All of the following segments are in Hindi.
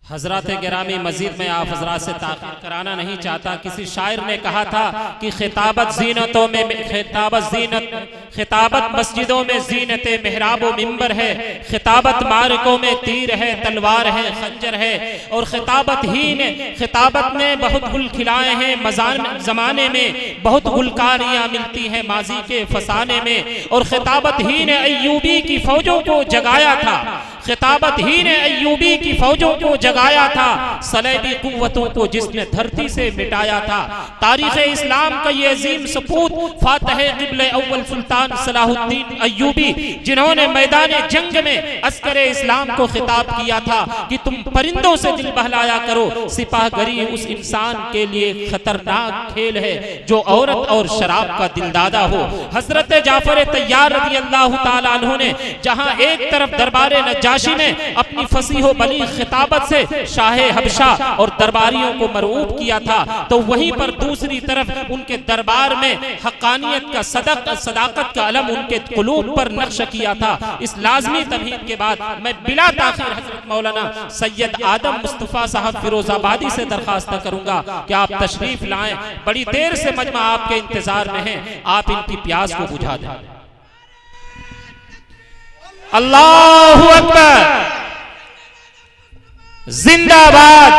हजरत गिरामी मजीद में आप हजरात से ताक़ीद कराना नहीं चाहता। किसी शायर ने कहा था कि खिताबत जीनतों में खिताबत मस्जिदों में जीनत मेहराब व मिंबर है, खिताबत मार्कों में तीर है, तलवार है, खंजर है, और खिताबत में बहुत गुल खिलाए हैं जमाने में, बहुत गुलकारियां मिलती हैं माजी के फसाने में। और खिताबत ही ने अय्यूबी की फौजों को जगाया था, खिताबत ही ने अय्यूबी की फौजों को जगाया था, सलेबी कुव्वतों को जिसने धरती से मिटाया था। तारीख़ इस्लाम का ये अजीम सपूत फातह क़िबले अव्वल सुल्तान सलाहुद्दीन अय्यूबी, जिन्होंने मैदान जंग में अस्कर इस्लाम को खिताब किया था कि तुम परिंदों से दिल बहलाया करो, सिपाहगरी उस इंसान के लिए खतरनाक खेल है जो औरत और शराब का दिलदादा हो। हजरत जाफर तैयार रज़ी अल्लाह ताला अन्हु ने जहां एक तरफ दरबार नजाशी में अपनी फसीह बली खिताबत से शाह हबशा और दरबारियों को मरऊब किया था, तो वहीं पर दूसरी तरफ उनके दरबार में हक्कानियत का सदाकत का अलम उनके कुलूब पर नक्श किया था। इस लाजमी तमहीद के बाद मैं बिला ताखीर हजरत मौलाना सैयद आदम मुस्तफ़ा साहब फिरोजाबादी से दरखास्त करूंगा कि आप तशरीफ लाएं। बड़ी देर से मजमा आपके इंतजार में है, आप इनकी प्यास को बुझा दें। अल्लाहु अकबर, जिंदाबाद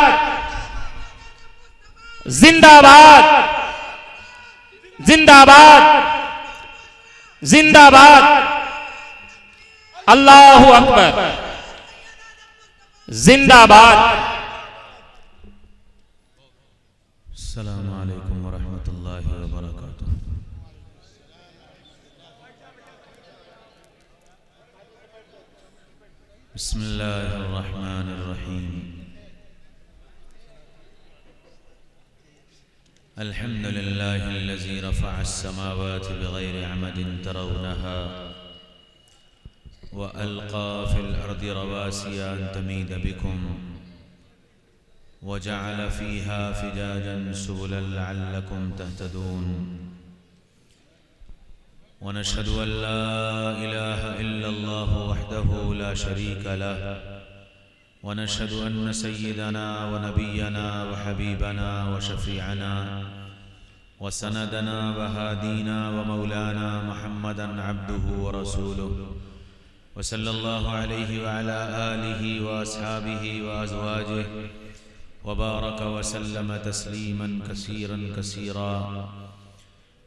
जिंदाबाद जिंदाबाद जिंदाबाद, अल्लाहु अकबर, जिंदाबाद। अस्सलामु अलैकुम वरहमतुल्लाहि वबरकातुहू। बिस्मिल्लाहिर्रहमानिर्रहीम। अल्हम्दुलिल्लाहिल्लज़ी रफ़अ अस्समावाति बिग़ैरि अमदिन तरौनहा व अलक़ा फ़िल अर्दि रवासिया अन तमीद बिकुम व जअल फ़ीहा फ़िजाजन सुबुलन लअल्लकुम तहतदून। वनशहदु अन ला इलाहा इल्लल्लाह वहदहु ला शरीका लह वनशहदु अन्न सय्यदना व नबिय्यना व हबीबना व शफ़ीअना व सनदना व हादीना व मौलाना मुहम्मदन अब्दुहु व रसूलुहु व सल्लल्लाहु अलैहि व अला आलिहि व अस्हाबिहि व अज़वाजिहि व बारक व सल्लम तस्लीमन कसीरन कसीरा।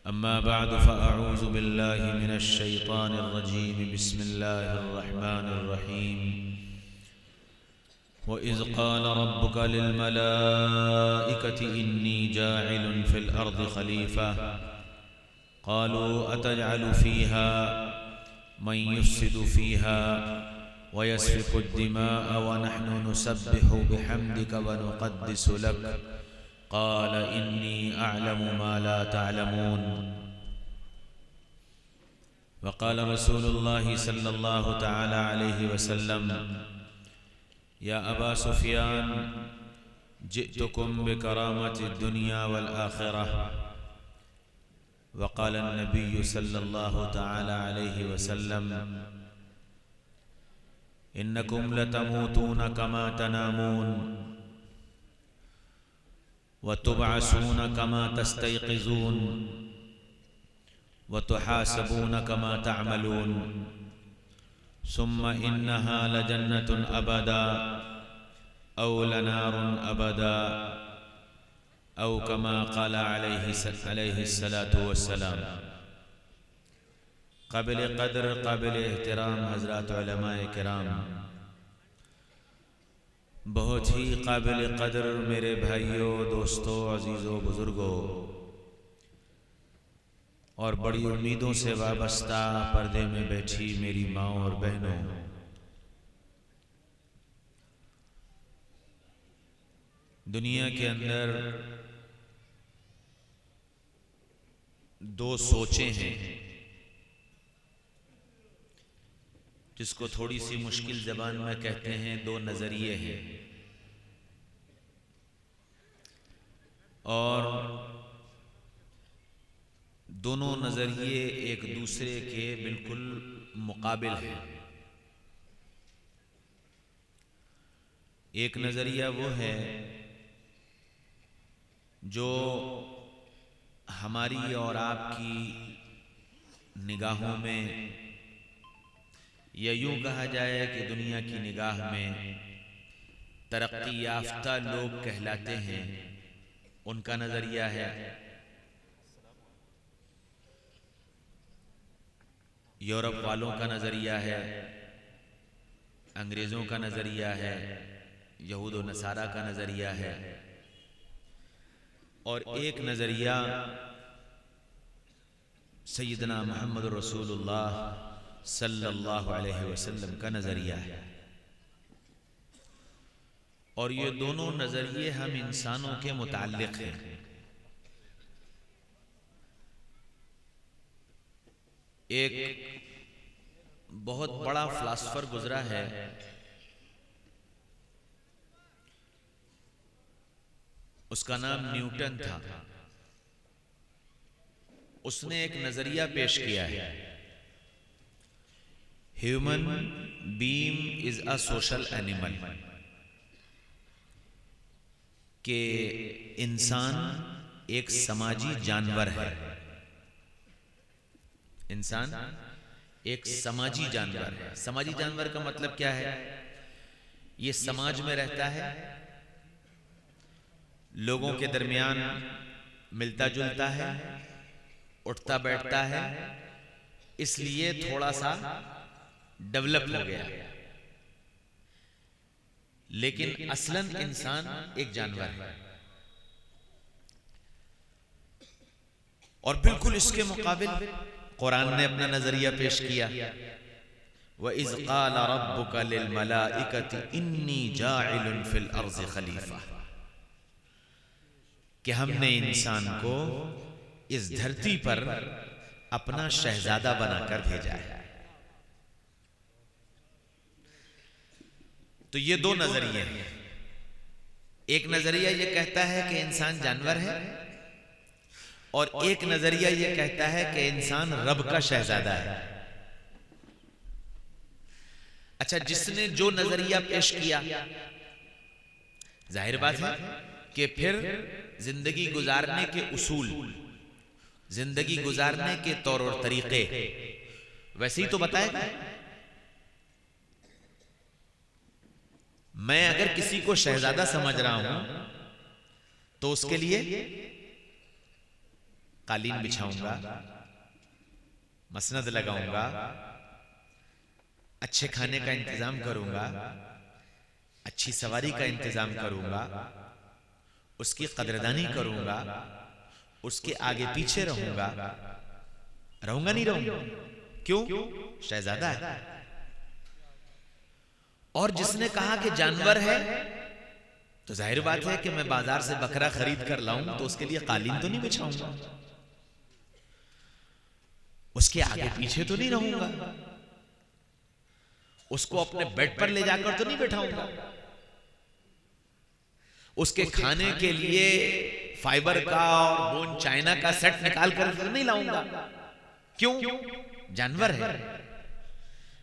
अम्मा बअद फ़अऊज़ु बिल्लाहि मिनश शैतानिर रजीम। बिस्मिल्लाहिर रहमानिर रहीम। व इज़ क़ाल रब्बुका लिल मलाइकति इन्नी जाइलुन फ़िल अर्दि ख़लीफ़ा क़ालू अतजअलु फ़ीहा मन युफ़्सिदु फ़ीहा व यस्फ़िकु द्दिमाअ व नहनु नुसब्बिहु बिहम्दिका व नुक़द्दिसु लक क़ाल इन्नी अअलमु मा ला तअलमून। व क़ाल रसूलुल्लाहि सल्लल्लाहु तआला अलैहि वसल्लम या अबा सुफ़ियान जिअतुकुम बिकरामति दुनिया वल आखिरह। व क़ाल अन्नबिय्यु सल्लल्लाहु तआला अलैहि वसल्लम इन्नकुम लतमूतून कमा तनामून व तुबअसून कमा तस्तयक़िज़ून व तुहासबून कमा तअमलून सुम्मा इन्नहा लजन्नतुन अबदा औ लनारुन अबदा औ कमा क़ाल अलैहिस्सलातु वस्सलाम। क़ाबिल क़द्र क़ाबिल एहतराम हज़रात उलमाए किराम, बहुत ही क़ाबिल क़द्र मेरे भाइयों, दोस्तों, अज़ीज़ों, बुज़ुर्गों और बड़ी उम्मीदों से वाबस्ता पर्दे में बैठी मेरी माँ और बहनों, दुनिया के अंदर दो सोचें हैं जिसको थोड़ी सी मुश्किल ज़बान में कहते हैं दो नज़रिए हैं, और दोनों नज़रिए एक दूसरे के बिल्कुल मुकाबिल हैं। एक नज़रिया वो है जो हमारी और आपकी निगाहों में, या यूं कहा जाए कि दुनिया की निगाह में तरक्की याफ्ता लोग कहलाते हैं, उनका नज़रिया है। यूरोप वालों का नज़रिया है, अंग्रेज़ों का नज़रिया है, यहूद व नसारा का नज़रिया है, और एक नज़रिया सैयदना मुहम्मद रसूलुल्लाह सल्लल्लाहु अलैहि वसल्लम का नज़रिया है। और ये दोनों नज़रिए हम इंसानों के मुताल्लिक़ हैं। एक बहुत बड़ा फिलासफर गुजरा है, उसका नाम न्यूटन था। उसने एक नजरिया पेश किया है, human being is a social animal, कि इंसान एक समाजी जानवर है। इंसान एक समाजी जानवर है। समाजी जानवर का मतलब क्या है? ये समाज में रहता है, लोगों के दरमियान मिलता जुलता है, उठता बैठता है, इसलिए थोड़ा सा डेवलप हो गया। लेकिन असलन इंसान एक जानवर है। और बिल्कुल इसके मुकाबिल कुरान ने अपना नजरिया पेश किया, व इज़ क़ाल रब्बुका लिल मलाइकति इन्नी जाइलुन फिल अर्ज़ि खलीफा, कि हमने इंसान को इस धरती पर अपना शहजादा बनाकर भेजा है। तो ये दो नजरिए हैं। एक नजरिया ये कहता है कि इंसान जानवर है, और एक नजरिया ये कहता है कि इंसान रब का शहजादा है। अच्छा, जिसने जो नजरिया पेश किया, जाहिर बात है कि फिर जिंदगी गुजारने के उसूल, जिंदगी गुजारने के तौर और तरीके वैसे ही तो बताएगा। मैं अगर किसी को शहजादा समझ रहा हूं तो उसके लिए कालीन बिछाऊंगा, मसनद लगाऊंगा, अच्छे खाने का इंतजाम करूंगा, अच्छी सवारी का इंतजाम करूंगा, उसकी कदरदानी करूंगा, उसके आगे पीछे रहूंगा। रहूंगा नहीं रहूंगा? क्यों? शहजादा है। और जिसने कहा कि जानवर है, तो जाहिर बात है कि मैं बाजार से बकरा खरीद कर लाऊं तो उसके लिए कालीन तो नहीं बिछाऊंगा, उसके आगे पीछे तो नहीं रहूंगा, उसको अपने बेड पर ले जाकर तो नहीं बैठाऊंगा, उसके खाने के लिए फाइबर का और बोन चाइना का सेट निकाल कर तो नहीं लाऊंगा। क्यों? जानवर है।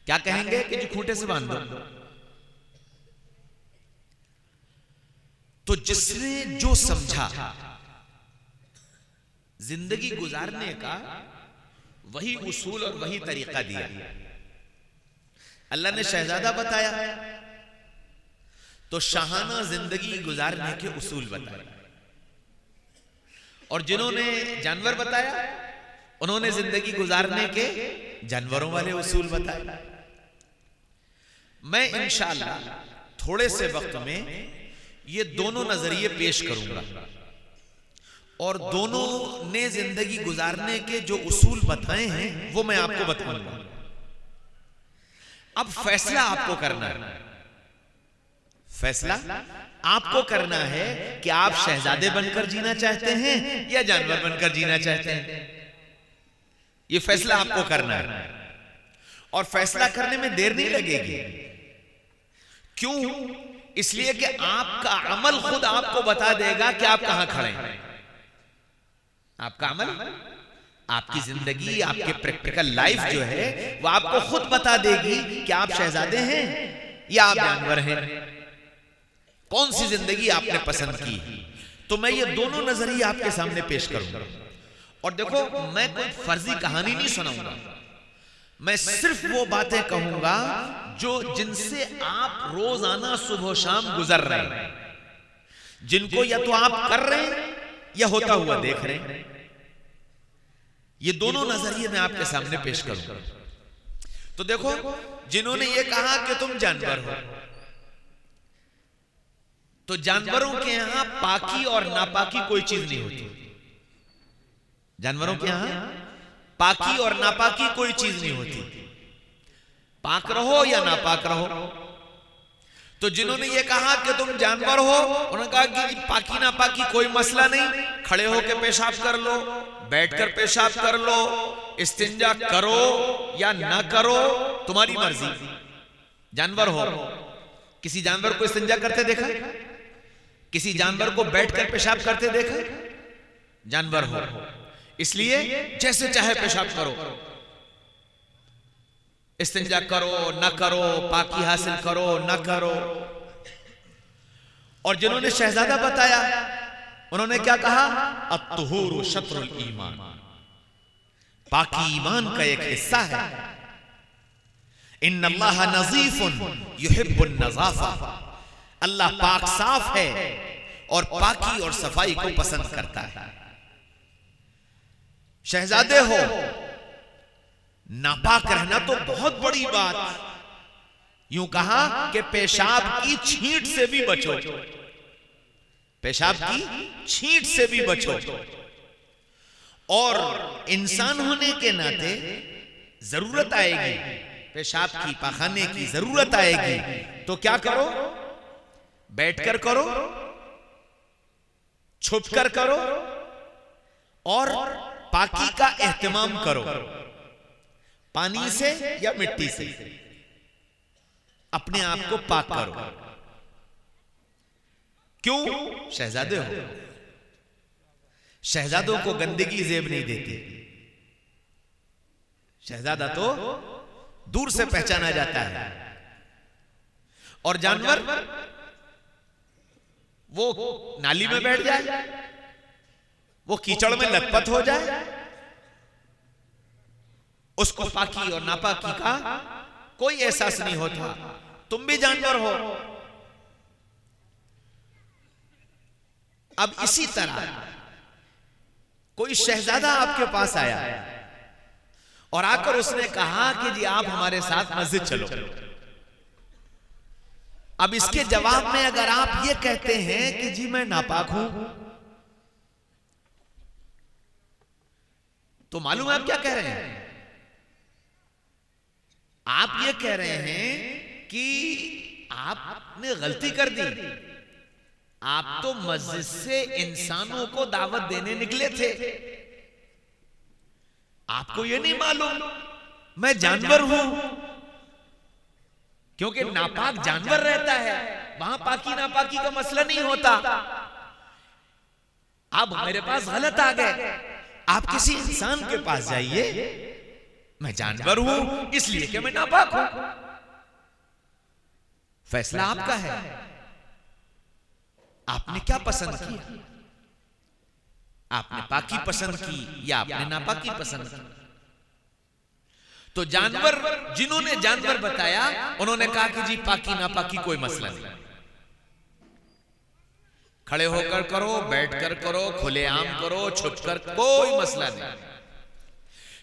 क्या कहेंगे कि जो खूंटे से बांध दो। तो जिसने जो समझा जिंदगी गुजारने का, वही उसूल और वही तरीका दिया। अल्लाह ने शहजादा बताया तो शाहाना जिंदगी गुजारने के उसूल बताए, और जिन्होंने जानवर बताया उन्होंने जिंदगी गुजारने के जानवरों वाले उसूल बताए। मैं इंशाअल्लाह थोड़े से वक्त में ये दोनों नजरिए पेश करूंगा, और दोनों ने जिंदगी गुजारने के जो उसूल बताए हैं वो मैं आपको बताऊंगा। अब फैसला आपको करना है। फैसला आपको करना है कि आप शहजादे बनकर जीना चाहते हैं या जानवर बनकर जीना चाहते हैं। ये फैसला आपको करना है, और फैसला करने में देर नहीं लगेगी। क्यों? इसलिए कि आपका अमल खुद आपको बता देगा कि आप कहां खड़े हैं। आपका अमल, आपकी जिंदगी, आपके प्रैक्टिकल लाइफ जो है वो आपको खुद बता देगी कि आप शहजादे हैं या आप जानवर हैं। कौन सी जिंदगी आपने पसंद की? तो मैं ये दोनों नजरिए आपके सामने पेश करूंगा। और देखो, मैं कोई फर्जी कहानी नहीं सुनाऊंगा, मैं सिर्फ वो बातें कहूंगा जो जिनसे आप रोजाना सुबह शाम गुजर रहे हैं, जिनको या तो आप कर रहे हैं या होता हुआ देख रहे हैं। ये दोनों नजरिए मैं आपके सामने पेश करूंगा। तो देखो, जिन्होंने ये कहा कि तुम जानवर हो, तो जानवरों के यहां पाकी और नापाकी कोई चीज नहीं होती। जानवरों के यहां पाकी और नापाकी कोई चीज नहीं होती, पाक रहो या नापाक रहो। तो जिन्होंने ये कहा कि तुम जानवर हो, उन्होंने कहा कि पाकी नापाकी कोई मसला नहीं, खड़े होकर पेशाब कर लो, बैठकर पेशाब कर लो, इस्तिंजा करो या ना करो, तुम्हारी मर्जी। जानवर हो, किसी जानवर को इस्तिंजा करते देखा? किसी जानवर को बैठकर पेशाब करते देखा? जानवर हो, इसलिए जैसे चाहे पेशाब करो, इस्तिंजा करो न करो, पाकी हासिल करो न करो। और जिन्होंने शहजादा बताया, उन्होंने क्या कहा? अत्तुहूरु शत्रुल ईमान, पाकी ईमान का एक हिस्सा है। इन्नल्लाह नज़ीफुन युहिब्बुन नज़ाफ़ा, अल्लाह पाक साफ है और पाकी और सफाई को पसंद करता है। शहजादे हो, नापाक रहना तो बहुत बड़ी बात। यूं कहा कि पेशाब की छींट से भी बचो, पेशाब की छींट से भी बचो। और इंसान होने के नाते जरूरत आएगी, पेशाब की, पाखाने की जरूरत आएगी, तो क्या करो? बैठकर करो, छुपकर करो और पाकी का एहतमाम करो। पानी से या मिट्टी से अपने आप को पाक करो। क्यों? शहजादे हो, शहजादों को गंदगी जेब नहीं देती। शहजादा तो दूर से पहचाना जाता है। और जानवर वो नाली में बैठ जाए, वो कीचड़ में लथपथ हो जाए, उसको पाकी और नापाकी का कोई एहसास नहीं होता। तुम भी जानवर हो। अब इसी तरह कोई शहजादा आपके पास आया और आकर उसने कहा कि जी आप हमारे साथ मस्जिद चलो। अब इसके जवाब में अगर आप ये कहते हैं कि जी मैं नापाक हूं, तो मालूम है आप क्या कह रहे हैं? आप ये कह रहे हैं कि आपने गलती कर दी। आप तो मस्जिद से इंसानों को दावत देने निकले थे, आपको ये नहीं मालूम मैं जानवर हूं। क्योंकि नापाक जानवर रहता है, वहां पाकी नापाकी का मसला नहीं होता। अब मेरे पास गलत आ गए, आप किसी इंसान के पास जाइए, मैं जानवर हूं इसलिए कि मैं नापाक हूं। फैसला आपका है, आपने क्या पसंद किया? आपने पाकी पसंद की या आपने नापाकी पसंद की? तो जानवर, जिन्होंने जानवर बताया, उन्होंने कहा कि जी पाकी नापाकी कोई मसला नहीं, खड़े होकर करो, बैठकर करो, खुलेआम करो, छुपकर, कोई मसला नहीं।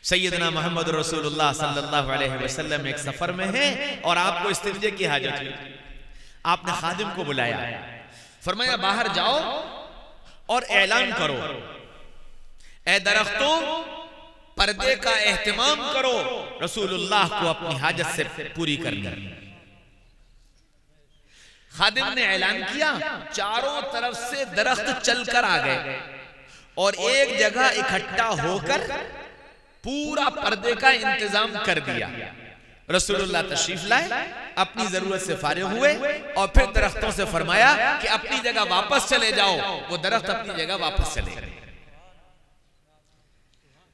सैयदना मोहम्मद रसूलुल्लाह सल्लल्लाहु अलैहि वसल्लम एक सफर में हैं और आपको इस्तिंजे की हाजत हुई। आपने खादिम को बुलाया, फरमाया बाहर जाओ और ऐलान करो, ए दरख्तों पर्दे का एहतमाम करो, रसूलुल्लाह को अपनी हाजत से पूरी करनी। खादिम ने ऐलान किया, चारों तरफ से दरख्त चलकर आ गए और एक जगह इकट्ठा होकर पूरा पर्दे का इंतजाम कर दिया। रसूलुल्लाह तशरीफ लाए, अपनी जरूरत से फारिग हुए और फिर दरख्तों से फरमाया कि अपनी जगह वापस चले जाओ। वो दरख्त अपनी जगह वापस चले गए।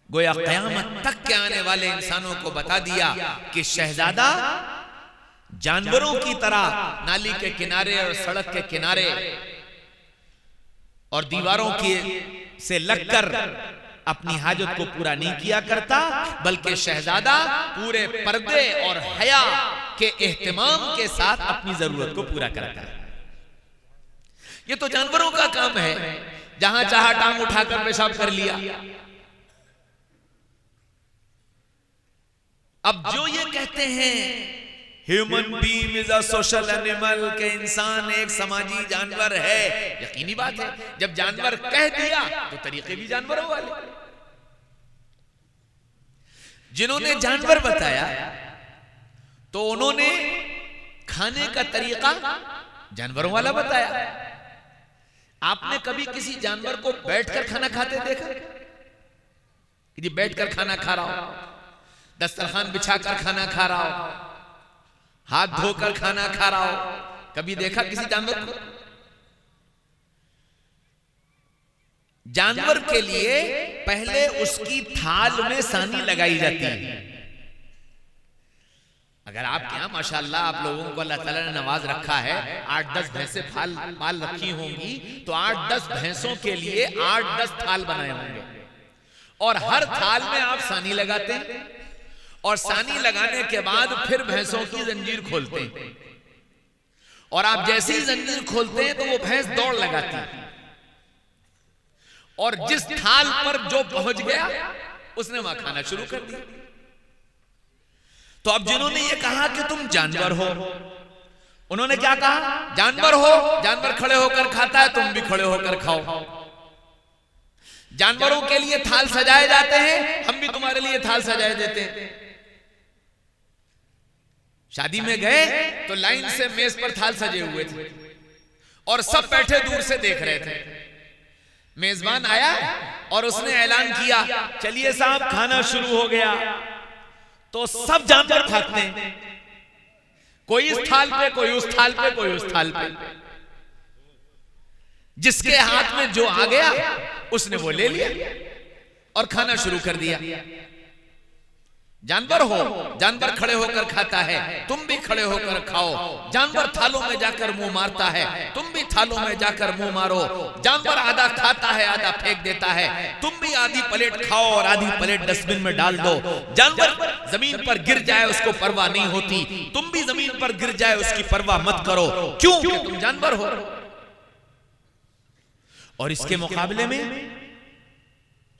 गोया क़यामत तक के आने वाले इंसानों को बता दिया कि शहजादा जानवरों की तरह नाली के किनारे और सड़क के किनारे और दीवारों के से लगकर अपनी हाजत को पूरा नहीं किया करता, बल्कि शहजादा पूरे पर्दे और हया के एहतमाम के साथ अपनी जरूरत को पूरा करता है। ये तो जानवरों का काम है, जहां चाहा टांग उठाकर पेशाब कर लिया। अब जो ये कहते हैं human being is a social animal, के इंसान एक समाजी जानवर है, यकीनी बात है, जब जानवर कह दिया तो तरीके भी जानवरों वाले। जिन्होंने जानवर बताया तो उन्होंने खाने का तरीका जानवरों वाला बताया। आपने कभी किसी जानवर को बैठकर खाना खाते देखा? कि बैठकर खाना खा रहा हो, दस्तरखान बिछाकर खाना खा रहा हो, हाथ धोकर खाना खा रहा हो, कभी देखा किसी जानवर को? जानवर के लिए पहले उसकी थाल में सानी लगाई जाती है। अगर आपके यहाँ माशाअल्लाह आप लोगों को अल्लाह ताला ने नवाज रखा है, 8-10 भैंसें पाल रखी होंगी, तो 8-10 भैंसों के लिए 8-10 थाल बनाए होंगे, और हर थाल में आप सानी लगाते हैं, और सानी लगाने के बाद फिर भैंसों की जंजीर खोलते हैं, और आप जैसे ही जंजीर खोलते हैं तो वो भैंस दौड़ लगाती है, और जिस थाल पर जो पहुंच गया उसने वहां खाना शुरू कर दिया। तो अब जिन्होंने ये कहा कि तुम जानवर हो, उन्होंने क्या कहा? जानवर हो, जानवर खड़े होकर खाता है, तुम भी खड़े होकर खाओ। जानवरों के लिए थाल सजाए जाते हैं, हम भी तुम्हारे लिए थाल सजाए देते हैं। शादी में गए तो लाइन से मेज पर थाल सजे हुए थे और सब बैठे दूर से देख रहे थे। मेजबान आया और उसने ऐलान किया, चलिए साहब खाना शुरू हो गया। तो सब जानवर भागते हैं, कोई इस थाल पे, कोई उस थाल पे, कोई उस थाल पे। जिसके हाथ में जो आ गया उसने वो ले लिया और खाना शुरू कर दिया। जानवर हो, जानवर खड़े होकर खाता है, तुम भी खड़े होकर खाओ। जानवर थालों में जाकर मुंह मारता है, तुम भी थालों में जाकर मुंह मारो। जानवर आधा खाता है, आधा फेंक देता है, तुम भी आधी प्लेट खाओ और आधी प्लेट डस्टबिन में डाल दो। जानवर जमीन पर गिर जाए उसको परवाह नहीं होती, तुम भी जमीन पर गिर जाए उसकी परवाह मत करो। क्यों? तुम जानवर हो। और इसके मुकाबले में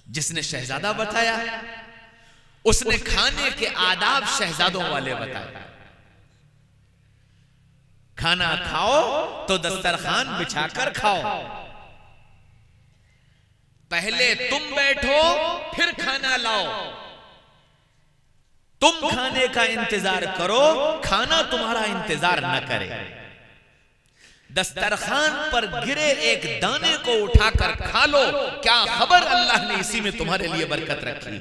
जिसने शहजादा बताया, उसने खाने के आदाब शहजादों वाले बताए। खाना खाओ तो दस्तरखान बिछाकर खाओ, पहले तुम बैठो फिर खाना लाओ। तुम खाने का इंतजार करो, खाना तुम्हारा इंतजार न करे। दस्तरखान पर गिरे एक दाने को उठाकर खा लो, क्या खबर अल्लाह ने इसी में तुम्हारे लिए बरकत रखी।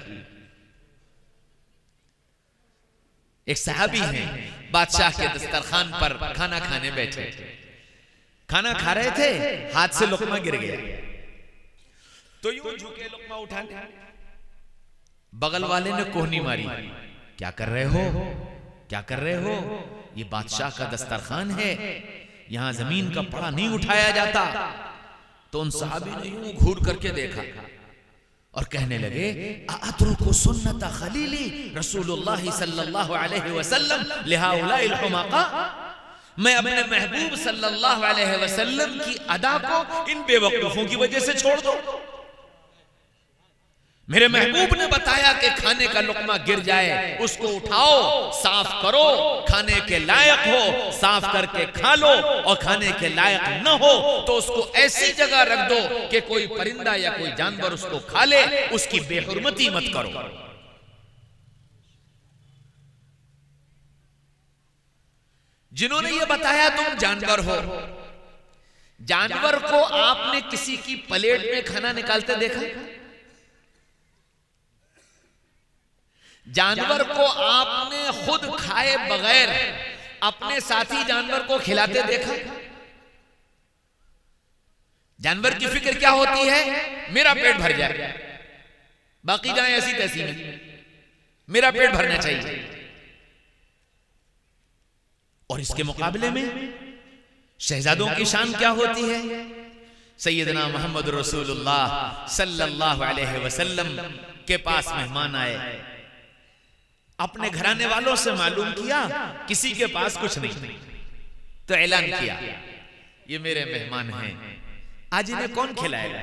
एक सहाबी हैं, बादशाह के दस्तरखान पर खाना खाने बैठे, खाना खा रहे थे, हाथ से लुकमा गिर गया, तो यूं झुके लुकमा उठा लिया। बगल वाले ने कोहनी मारी, क्या कर रहे हो, क्या कर रहे हो? ये बादशाह का दस्तरखान है, यहां जमीन का पड़ा नहीं उठाया जाता। तो उन सहाबी ने यूं घूर करके देखा और कहने लगे, अतरुकु सुन्नत खलीली रसूलुल्लाह सल्लल्लाहु अलैहि वसल्लम लिहाउलाइल हुमाका, मैं अपने महबूब सल्लल्लाहु अलैहि वसल्लम की अदा को इन बेवकूफों की वजह से छोड़ दो। मेरे महबूब ने बताया कि खाने का लुकमा गिर जाए उसको उठाओ, साफ करो, खाने के लायक हो साफ करके खा लो, और खाने के लायक न हो तो उसको ऐसी जगह रख दो कि कोई परिंदा या कोई जानवर उसको खा ले, उसकी बेहुरमती मत करो। जिन्होंने ये बताया तुम जानवर हो, जानवर को आपने किसी की प्लेट में खाना निकालते देखा? जानवर को आपने खुद खाए बगैर अपने साथी जानवर को खिलाते देखा? जानवर की फिक्र क्या होती है? मेरा पेट भर जाए, बाकी जाए ऐसी तैसी में, मेरा पेट भरना चाहिए। और इसके मुकाबले में शहजादों की शान क्या होती है? सैयदना मोहम्मद रसूलुल्लाह सल्लल्लाहु अलैहि वसल्लम के पास मेहमान आए, अपने घराने वालों से मालूम किया किसी के पास कुछ नहीं, तो ऐलान किया ये मेरे मेहमान हैं, आज इन्हें कौन खिलाएगा?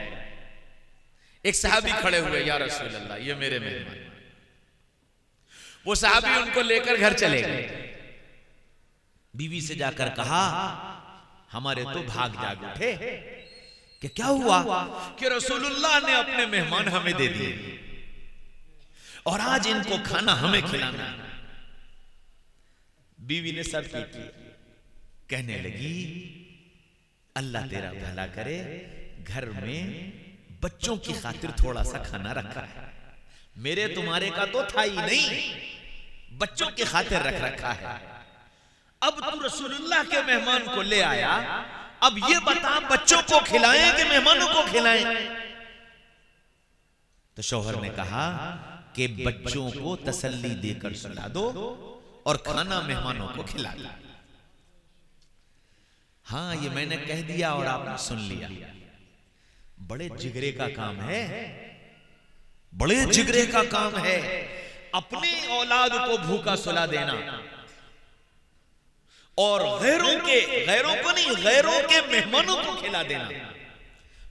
एक सहाबी खड़े हुए, या रसूल अल्लाह ये मेरे मेहमान। वो सहाबी उनको लेकर घर चले गए। बीवी से जाकर कहा हमारे तो भाग जाग उठे कि क्या हुआ कि रसूलुल्लाह ने अपने मेहमान हमें दे दिए और आज इनको खाना हमें खिलाना। बीवी ने सब की, कहने लगी अल्लाह तेरा भला करे, घर में बच्चों की खातिर थोड़ा सा खाना रखा है, मेरे तुम्हारे का तो था ही नहीं, बच्चों की खातिर रख रखा है। अब तू रसूलुल्लाह के मेहमान को ले आया, अब ये बता बच्चों को खिलाएं कि मेहमानों को खिलाएं? तो शौहर ने कहा कि बच्चों को तसल्ली देकर सुला दो और खाना मेहमानों को खिला दो। हाँ, ये मैंने कह दिया और आपने सुन लिया, बड़े जिगरे का काम है, बड़े जिगरे का काम है अपनी औलाद को भूखा सुला देना और गैरों को नहीं, गैरों के मेहमानों को खिला देना,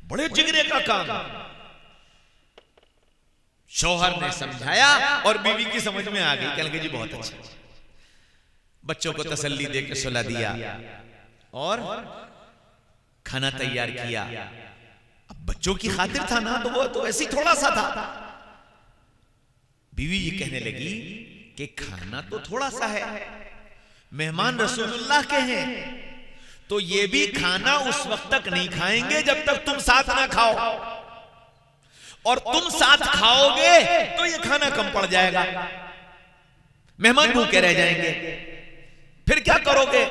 बड़े जिगरे का काम। शौहर ने समझाया और बीवी की समझ में आ गई, कहने लगी जी बहुत अच्छा। बच्चों को तसल्ली देकर सुला दिया और खाना तैयार किया। अब बच्चों की खातिर था ना, तो वो तो ऐसी थोड़ा सा था। बीवी ये कहने लगी कि खाना तो थोड़ा सा है, मेहमान रसूलुल्लाह के हैं, तो ये भी खाना उस वक्त तक नहीं खाएंगे जब तक तुम साथ ना खाओ, और तुम साथ खाओगे तो ये खाना कम पड़ जाएगा, मेहमान भूखे रह जाएंगे, फिर क्या करोगे?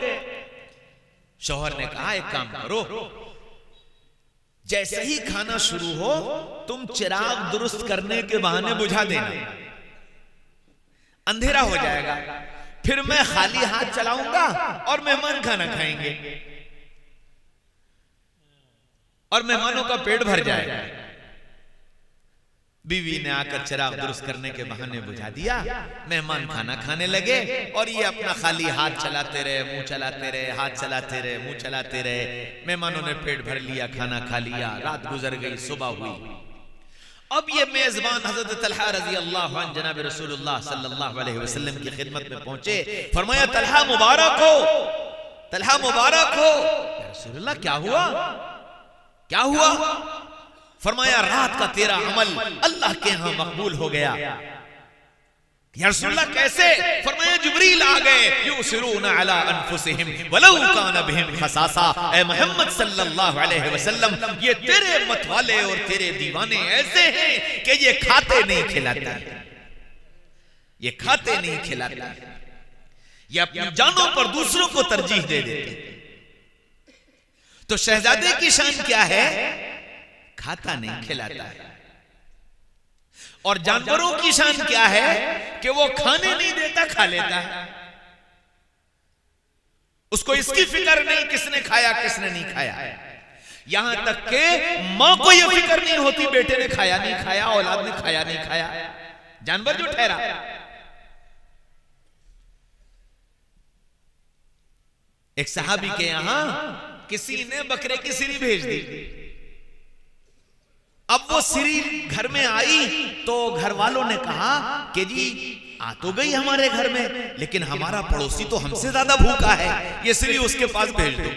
शौहर ने कहा एक काम करो, जैसे ही खाना शुरू हो तुम चिराग दुरुस्त करने के बहाने बुझा देना, अंधेरा हो जाएगा, फिर मैं खाली हाथ चलाऊंगा और मेहमान खाना खाएंगे और मेहमानों का पेट भर जाएगा। बीवी ने आकर चिराग दुरुस्त करने के बहाने बुझा दिया, मेहमान खाना खाने लगे और ये अपना खाली हाथ चलाते रहे, मुंह चलाते रहे, हाथ चलाते रहे, मुंह चलाते रहे। मेहमानों ने पेट भर लिया, खाना खा लिया, रात गुजर गई, सुबह हुई। अब ये मेजबान हजरत तलहा रजी अल्लाह अन्हु जनाब रसूलुल्लाह सल्लल्लाहु अलैहि वसल्लम की खिदमत में पहुंचे। फरमाया तलहा मुबारक हो, तलहा मुबारक हो। या रसूलुल्लाह क्या हुआ, क्या हुआ? फरमाया रात का तेरा अमल अल्लाह के यहां मकबूल हो गया। या रसूलुल्लाह कैसे? फरमाया जिब्रील आ गए, युसिरूना अला अनफुसिहिम वलौ कान बिहिम खसासा। ए मोहम्मद सल्लल्लाहु अलैहि वसल्लम, ये तेरे मत वाले और तेरे दीवाने ऐसे हैं कि ये खाते नहीं खिलाते, ये खाते नहीं खिलाते, ये अपनी जानों पर दूसरों को तरजीह दे देते। तो शहजादे की शान क्या है? खाता नहीं खिलाता है। और जानवरों की शान क्या है कि वो खाने नहीं देता, खा लेता है, उसको इसकी फिक्र नहीं किसने खाया किसने नहीं खाया। यहां तक के मां को यह फिक्र नहीं होती बेटे ने खाया नहीं खाया, औलाद ने खाया नहीं खाया, जानवर जो ठहरा। एक सहाबी के यहां किसी ने बकरे की सिरी भेज दी। अब वो सिरी घर में आई तो घर वालों ने कहा कि जी आ तो गई हमारे घर में, लेकिन हमारा पड़ोसी तो हमसे ज्यादा भूखा है, ये सिरी उसके पास भेज दो।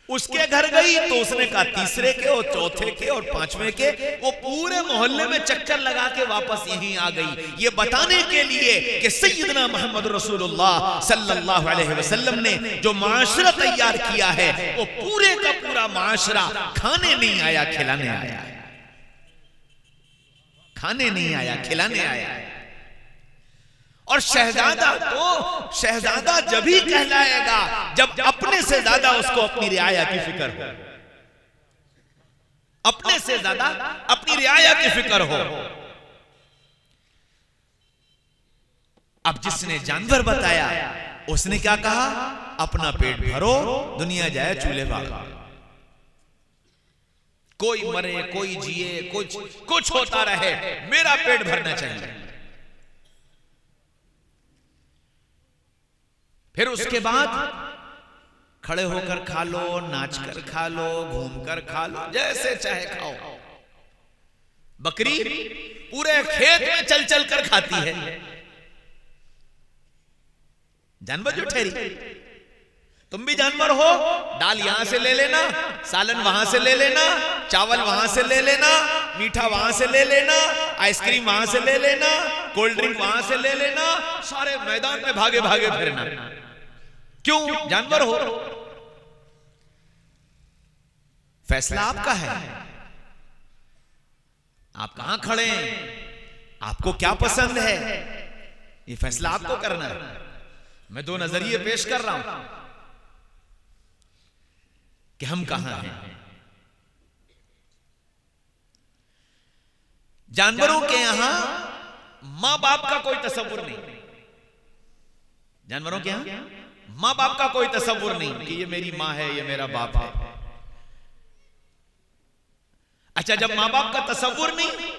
उसके घर गई तो उसने कहा तीसरे के और चौथे के और पांचवें के, वो पूरे मोहल्ले में चक्कर लगा के वापस यहीं आ गई, ये बताने के लिए कि सैयदना मोहम्मद रसूलुल्लाह सल्लल्लाहु अलैहि वसल्लम ने जो माशरा तैयार किया है वो पूरे का पूरा माशरा खाने नहीं आया, खिलाने आया, खाने नहीं आया, खिलाने आया। और शहजादा जब ही कहलाएगा जब अपने से ज्यादा उसको अपनी रियाया की फिक्र हो, अपने से ज्यादा अपनी रियाया की फिक्र हो। अब जिसने जानवर बताया उसने क्या कहा, अपना पेट भरो, दुनिया जाए चूल्हे भाग। कोई मरे कोई जिए, कुछ होता रहे, मेरा पेट भरना चाहिए। फिर उसके बाद खड़े होकर खा लो, नाचकर खा लो, घूमकर खा लो, जैसे चाहे खाओ। बकरी पूरे खेत में चल चल कर खाती है, जानवर जो ठहरी। तुम भी जानवर हो, दाल यहां से ले लेना, सालन वहां से ले लेना, चावल वहां से ले लेना, मीठा वहां से ले लेना, आइसक्रीम वहां से ले लेना, कोल्ड ड्रिंक वहां से ले लेना, सारे मैदान में भागे भागे फिरना। क्यों? जानवर हो। फैसला आपका है, आप कहां खड़े हैं, आपको क्या पसंद है, ये फैसला आपको करना है। मैं दो नजरिए पेश कर रहा हूं कि हम कहां हैं। जानवरों के यहां मां बाप का कोई तसव्वुर नहीं, जानवरों के यहां मां बाप का कोई तसव्वुर नहीं कि ये मेरी मां है, ये मेरा बाप है। अच्छा, जब मां बाप का तसव्वुर नहीं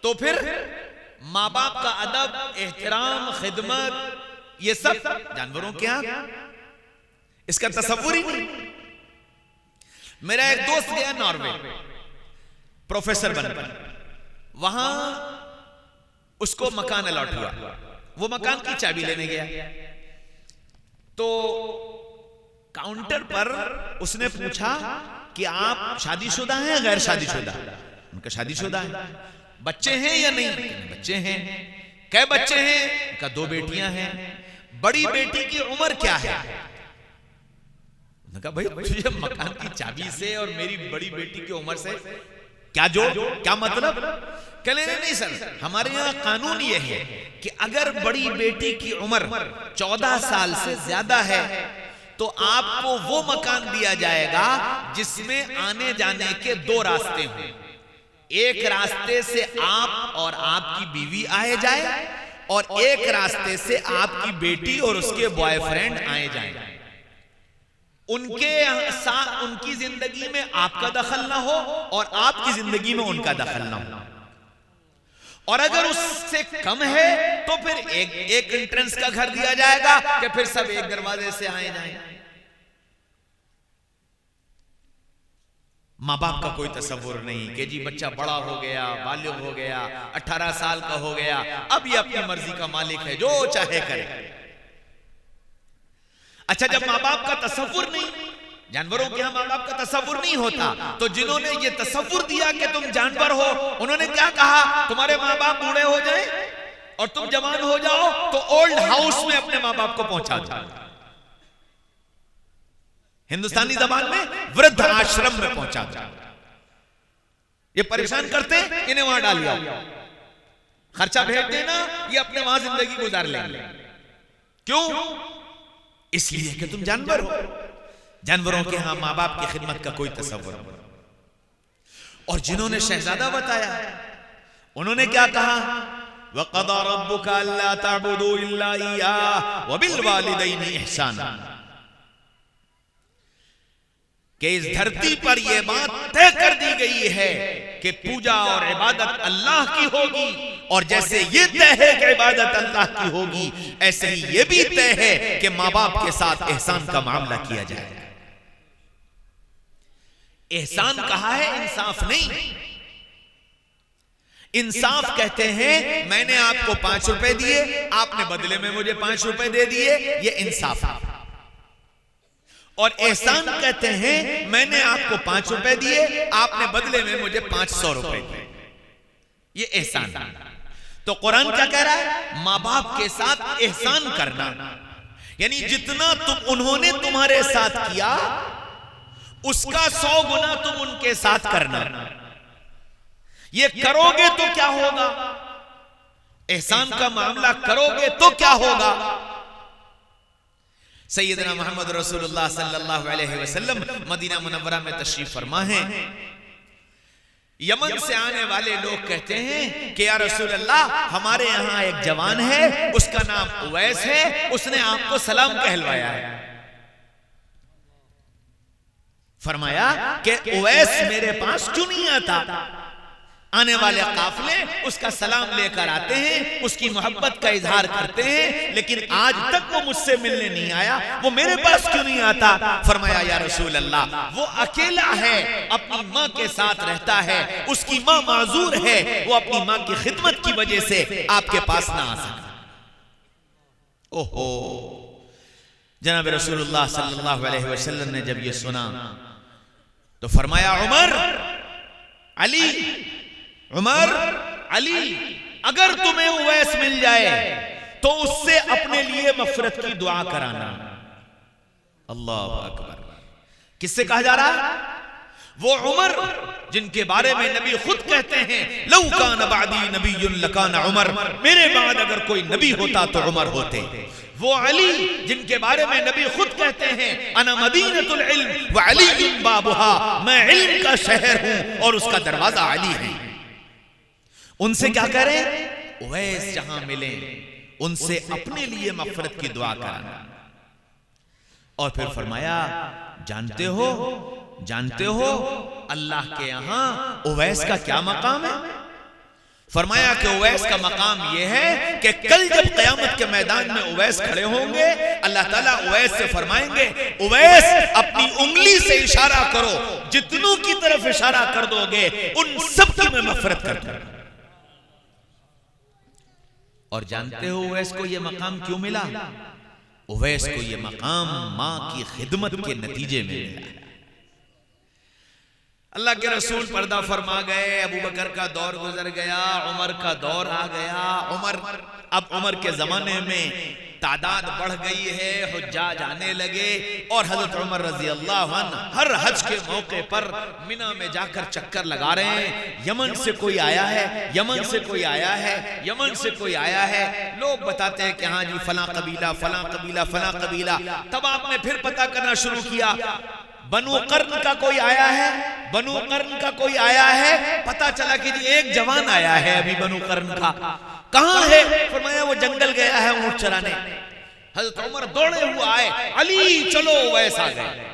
तो फिर मां बाप का अदब, एहतराम, खिदमत, ये सब जानवरों के यहां इसका तसव्वुर ही नहीं। मेरा एक दोस्त गया नॉर्वे प्रोफेसर बनकर, वहां उसको मकान अलॉट हुआ, वो मकान की चाबी लेने गया तो काउंटर पर उसने पूछा कि आप शादीशुदा हैं या गैर शादीशुदा? उनका शादीशुदा है। बच्चे हैं या नहीं? बच्चे हैं। कै बच्चे हैं? उनका 2 बेटियां हैं। बड़ी बेटी की उम्र क्या है? उनका भाई तुझे मकान की चाबी से और मेरी बड़ी बेटी की उम्र से क्या जोड़, क्या मतलब? कहने नहीं सर, हमारे यहाँ कानून ये है कि अगर बड़ी बेटी की उम्र 14 साल से ज्यादा है तो आपको वो मकान दिया जाएगा जिसमें आने जाने के 2 रास्ते हों। एक रास्ते से आप और आपकी बीवी आए जाए और एक रास्ते से आपकी बेटी और उसके बॉयफ्रेंड आए जाए। उनके साथ उनकी जिंदगी में आपका दखल ना हो और आपकी जिंदगी में उनका दखल ना हो। और अगर उससे कम है तो फिर एक एंट्रेंस का घर दिया जाएगा कि फिर सब एक दरवाजे से आए जाए। मां बाप का कोई तसव्वुर नहीं कि जी बच्चा बड़ा हो गया, बालिग हो गया, 18 साल का हो गया, अब ये अपनी मर्जी का मालिक है, जो चाहे करे। अच्छा, जब मां बाप का तसव्वुर नहीं, जानवरों के यहां मां बाप का तसव्वुर नहीं होता, तो जिन्होंने ये तसव्वुर दिया कि तुम जानवर हो, उन्होंने क्या कहा, तुम्हारे मां बाप बूढ़े हो जाए और तुम जवान हो जाओ तो ओल्ड हाउस में अपने मां बाप को पहुंचा दो। हिंदुस्तानी जबान में वृद्ध आश्रम में पहुंचा दो। ये परेशान करते, इन्हें वहां डाल दिया, खर्चा भेज देना, ये अपने वहां जिंदगी गुजार लेंगे। क्यों? इसलिए कि तुम जानवर हो। जानवरों के यहां मां बाप की खिदमत का कोई तसव्वुर नहीं। और जिन्होंने शहजादा बताया, उन्होंने क्या कहा, वक़ज़ा रब्बुका अल्ला तअबुदू इल्ला इय्याहु व बिल वालिदैनि इहसाना, कि इस धरती पर यह बात तय कर दी गई है कि पूजा और इबादत अल्लाह की होगी, और जैसे ये तय है कि इबादत अल्लाह की होगी, ऐसे ही ये भी तय है कि मां बाप के साथ एहसान का मामला किया जाएगा। एहसान कहा है, इंसाफ नहीं। इंसाफ कहते हैं मैंने आपको 5 रुपए दिए, आपने बदले में मुझे 5 रुपए दे दिए, ये इंसाफ है। और एहसान कहते हैं मैंने आपको 5 रुपए दिए, आपने बदले में मुझे 500 रुपए दिए, ये एहसान है। तो कुरान क्या कह रहा है, मां बाप के साथ एहसान करना, यानी जितना उन्होंने तुम्हारे साथ किया उसका 100 गुना तुम उनके साथ करना। ये करोगे तो क्या होगा, एहसान का मामला करोगे तो क्या होगा। सैयदना मोहम्मद रसूलुल्लाह सल्लल्लाहु अलैहि वसल्लम मदीना मुनव्वरा में तशरीफ फरमा हैं। यमन से आने वाले लोग कहते हैं कि या रसूल अल्लाह, हमारे यहाँ एक जवान है, उसका नाम उवैस है, उसने आपको सलाम कहलवाया है। फरमाया कि उवैस मेरे पास क्यों नहीं आता? आने वाले काफिले उसका सलाम लेकर आते हैं, उसकी मोहब्बत का इजहार करते हैं, लेकिन आज तक वो मुझसे मिलने नहीं आया, वो मेरे पास क्यों नहीं आता? फरमाया या रसूल अल्लाह, वो अकेला है, अपनी माँ के साथ रहता है, उसकी माँ माजूर है, वो अपनी माँ की खिदमत की वजह से आपके पास ना आ सका। ओहो, जनाब रसूलुल्लाह सल्लल्लाहु अलैहि वसल्लम ने जब ये सुना तो फरमाया उमर, अली, अगर तुम्हें उवैस मिल जाए तो उससे अपने लिए मफरत की दुआ कराना। अल्लाह अकबर। किससे कहा जा रहा? वो उमर जिनके बारे में नबी खुद कहते हैं, लौ कान बादी नबियुन लकान उमर, मेरे बाद अगर कोई नबी होता तो उमर होते। वो अली जिनके बारे में नबी खुद कहते हैं, अना मदीनतुल इल्म व अलीयुन बाबुहा, मैं इल्म का शहर हूं और उसका दरवाजा अली है। उनसे क्या करें? उवैस जहां मिले उनसे अपने लिए मफरत की दुआ करना। और फिर फरमाया, जानते हो अल्लाह के यहां उवैस का क्या मकाम है? फरमाया कि उवैस का मकाम यह है कि कल जब क़यामत के मैदान में उवैस खड़े होंगे, अल्लाह ताला उवैस से फरमाएंगे, उवैस अपनी उंगली से इशारा करो, जितनों की तरफ इशारा कर दोगे उन सब की मैं मफरत कर दूंगा। और जानते हो उवैस को यह मकाम क्यों मिला? उवैस को यह मकाम मां की खिदमत के नतीजे में मिला। अल्लाह के रसूल पर्दा फरमा गए, अबू बकर का दौर गुजर गया, उमर का दौर आ गया। अब उमर के जमाने में तादाद बढ़ गई है, हुज्जाज आने लगे और हजरत उमर रजी अल्लाह अन्हु हर हज के मौके पर मिना में जाकर चक्कर लगा रहे हैं। यमन से कोई आया है, यमन से कोई आया है, यमन से कोई आया है। लोग बताते हैं कि हाँ जी फला कबीला, फला कबीला, फला कबीला। तब आपने फिर पता करना शुरू किया, बनु कर्न का कोई आया है, बनु कर्न का कोई आया है। पता चला कि जी एक जवान आया है अभी बनु कर्न का। कहां है? फरमाया वो जंगल गया है ऊंट चराने। हजरत उमर दौड़े हुए आए, अली चलो उवैस आ गए,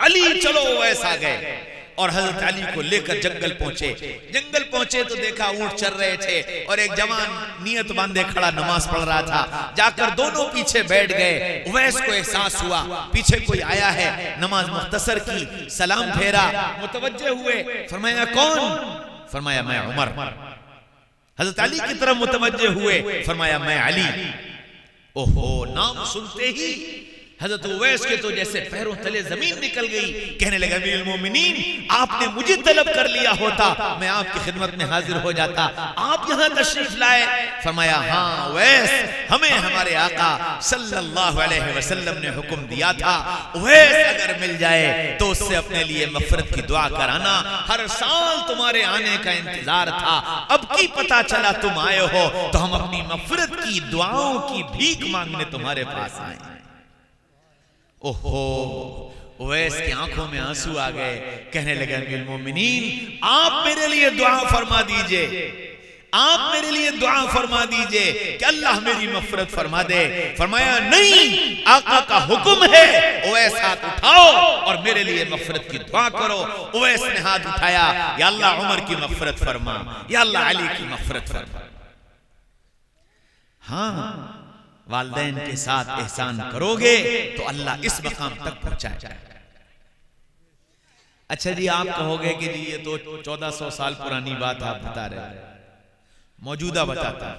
अली चलो उवैस आ गए। और हजरत अली को लेकर जंगल पहुंचे तो देखा ऊंट चर रहे थे और एक जवान नियत बांधे खड़ा नमाज पढ़ रहा था। जाकर दोनों पीछे बैठ गए। उवैस को एहसास हुआ पीछे कोई आया है, नमाज मुख्तसर की, सलाम फेरा, मुतवज्जे हुए। फरमाया कौन? फरमाया मैं उमर। हजरत अली की तरफ मुतवज्जे हुए, फरमाया मैं अली। ओहो, नाम सुनते ही हजरत उवैस के तो जैसे पैरों तले जमीन निकल गई। कहने लगा अमीरुल मोमिनीन, आपने मुझे तलब कर लिया होता, मैं आपकी खिदमत में हाजिर हो जाता, आप यहां तशरीफ लाए। फरमाया हाँ उवैस, हमें हमारे आका सल्लल्लाहु अलैहि वसल्लम ने हुक्म दिया था, उवैस अगर मिल जाए तो उससे अपने लिए मगफिरत की दुआ कराना। हर साल तुम्हारे आने का इंतजार था, अब की पता चला तुम आए हो तो हम अपनी मगफिरत की दुआओं की भीख मांगने तुम्हारे पास आए। ओहो, उवैस की आंखों में आंसू आ गए। कहने लगे अमीरुल मोमिनीन, आप मेरे लिए दुआ फरमा दीजिए, आप मेरे लिए दुआ फरमा दीजिए कि अल्लाह मेरी मगफिरत फरमा दे। फरमाया नहीं, आका का हुक्म है, उवैस हाथ उठाओ और मेरे लिए मगफिरत की दुआ करो। उवैस ने हाथ उठाया, या अल्लाह उमर की मगफिरत फरमा, या अल्लाह अली की मगफिरत फरमा। हाँ, वालिदैन के साथ एहसान करोगे तो अल्लाह इस मकाम तक पहुंचाएगा। अच्छा जी, आप कहोगे कि जी ये तो 1400 साल पुरानी बात आप बता रहे हैं, मौजूदा बताता।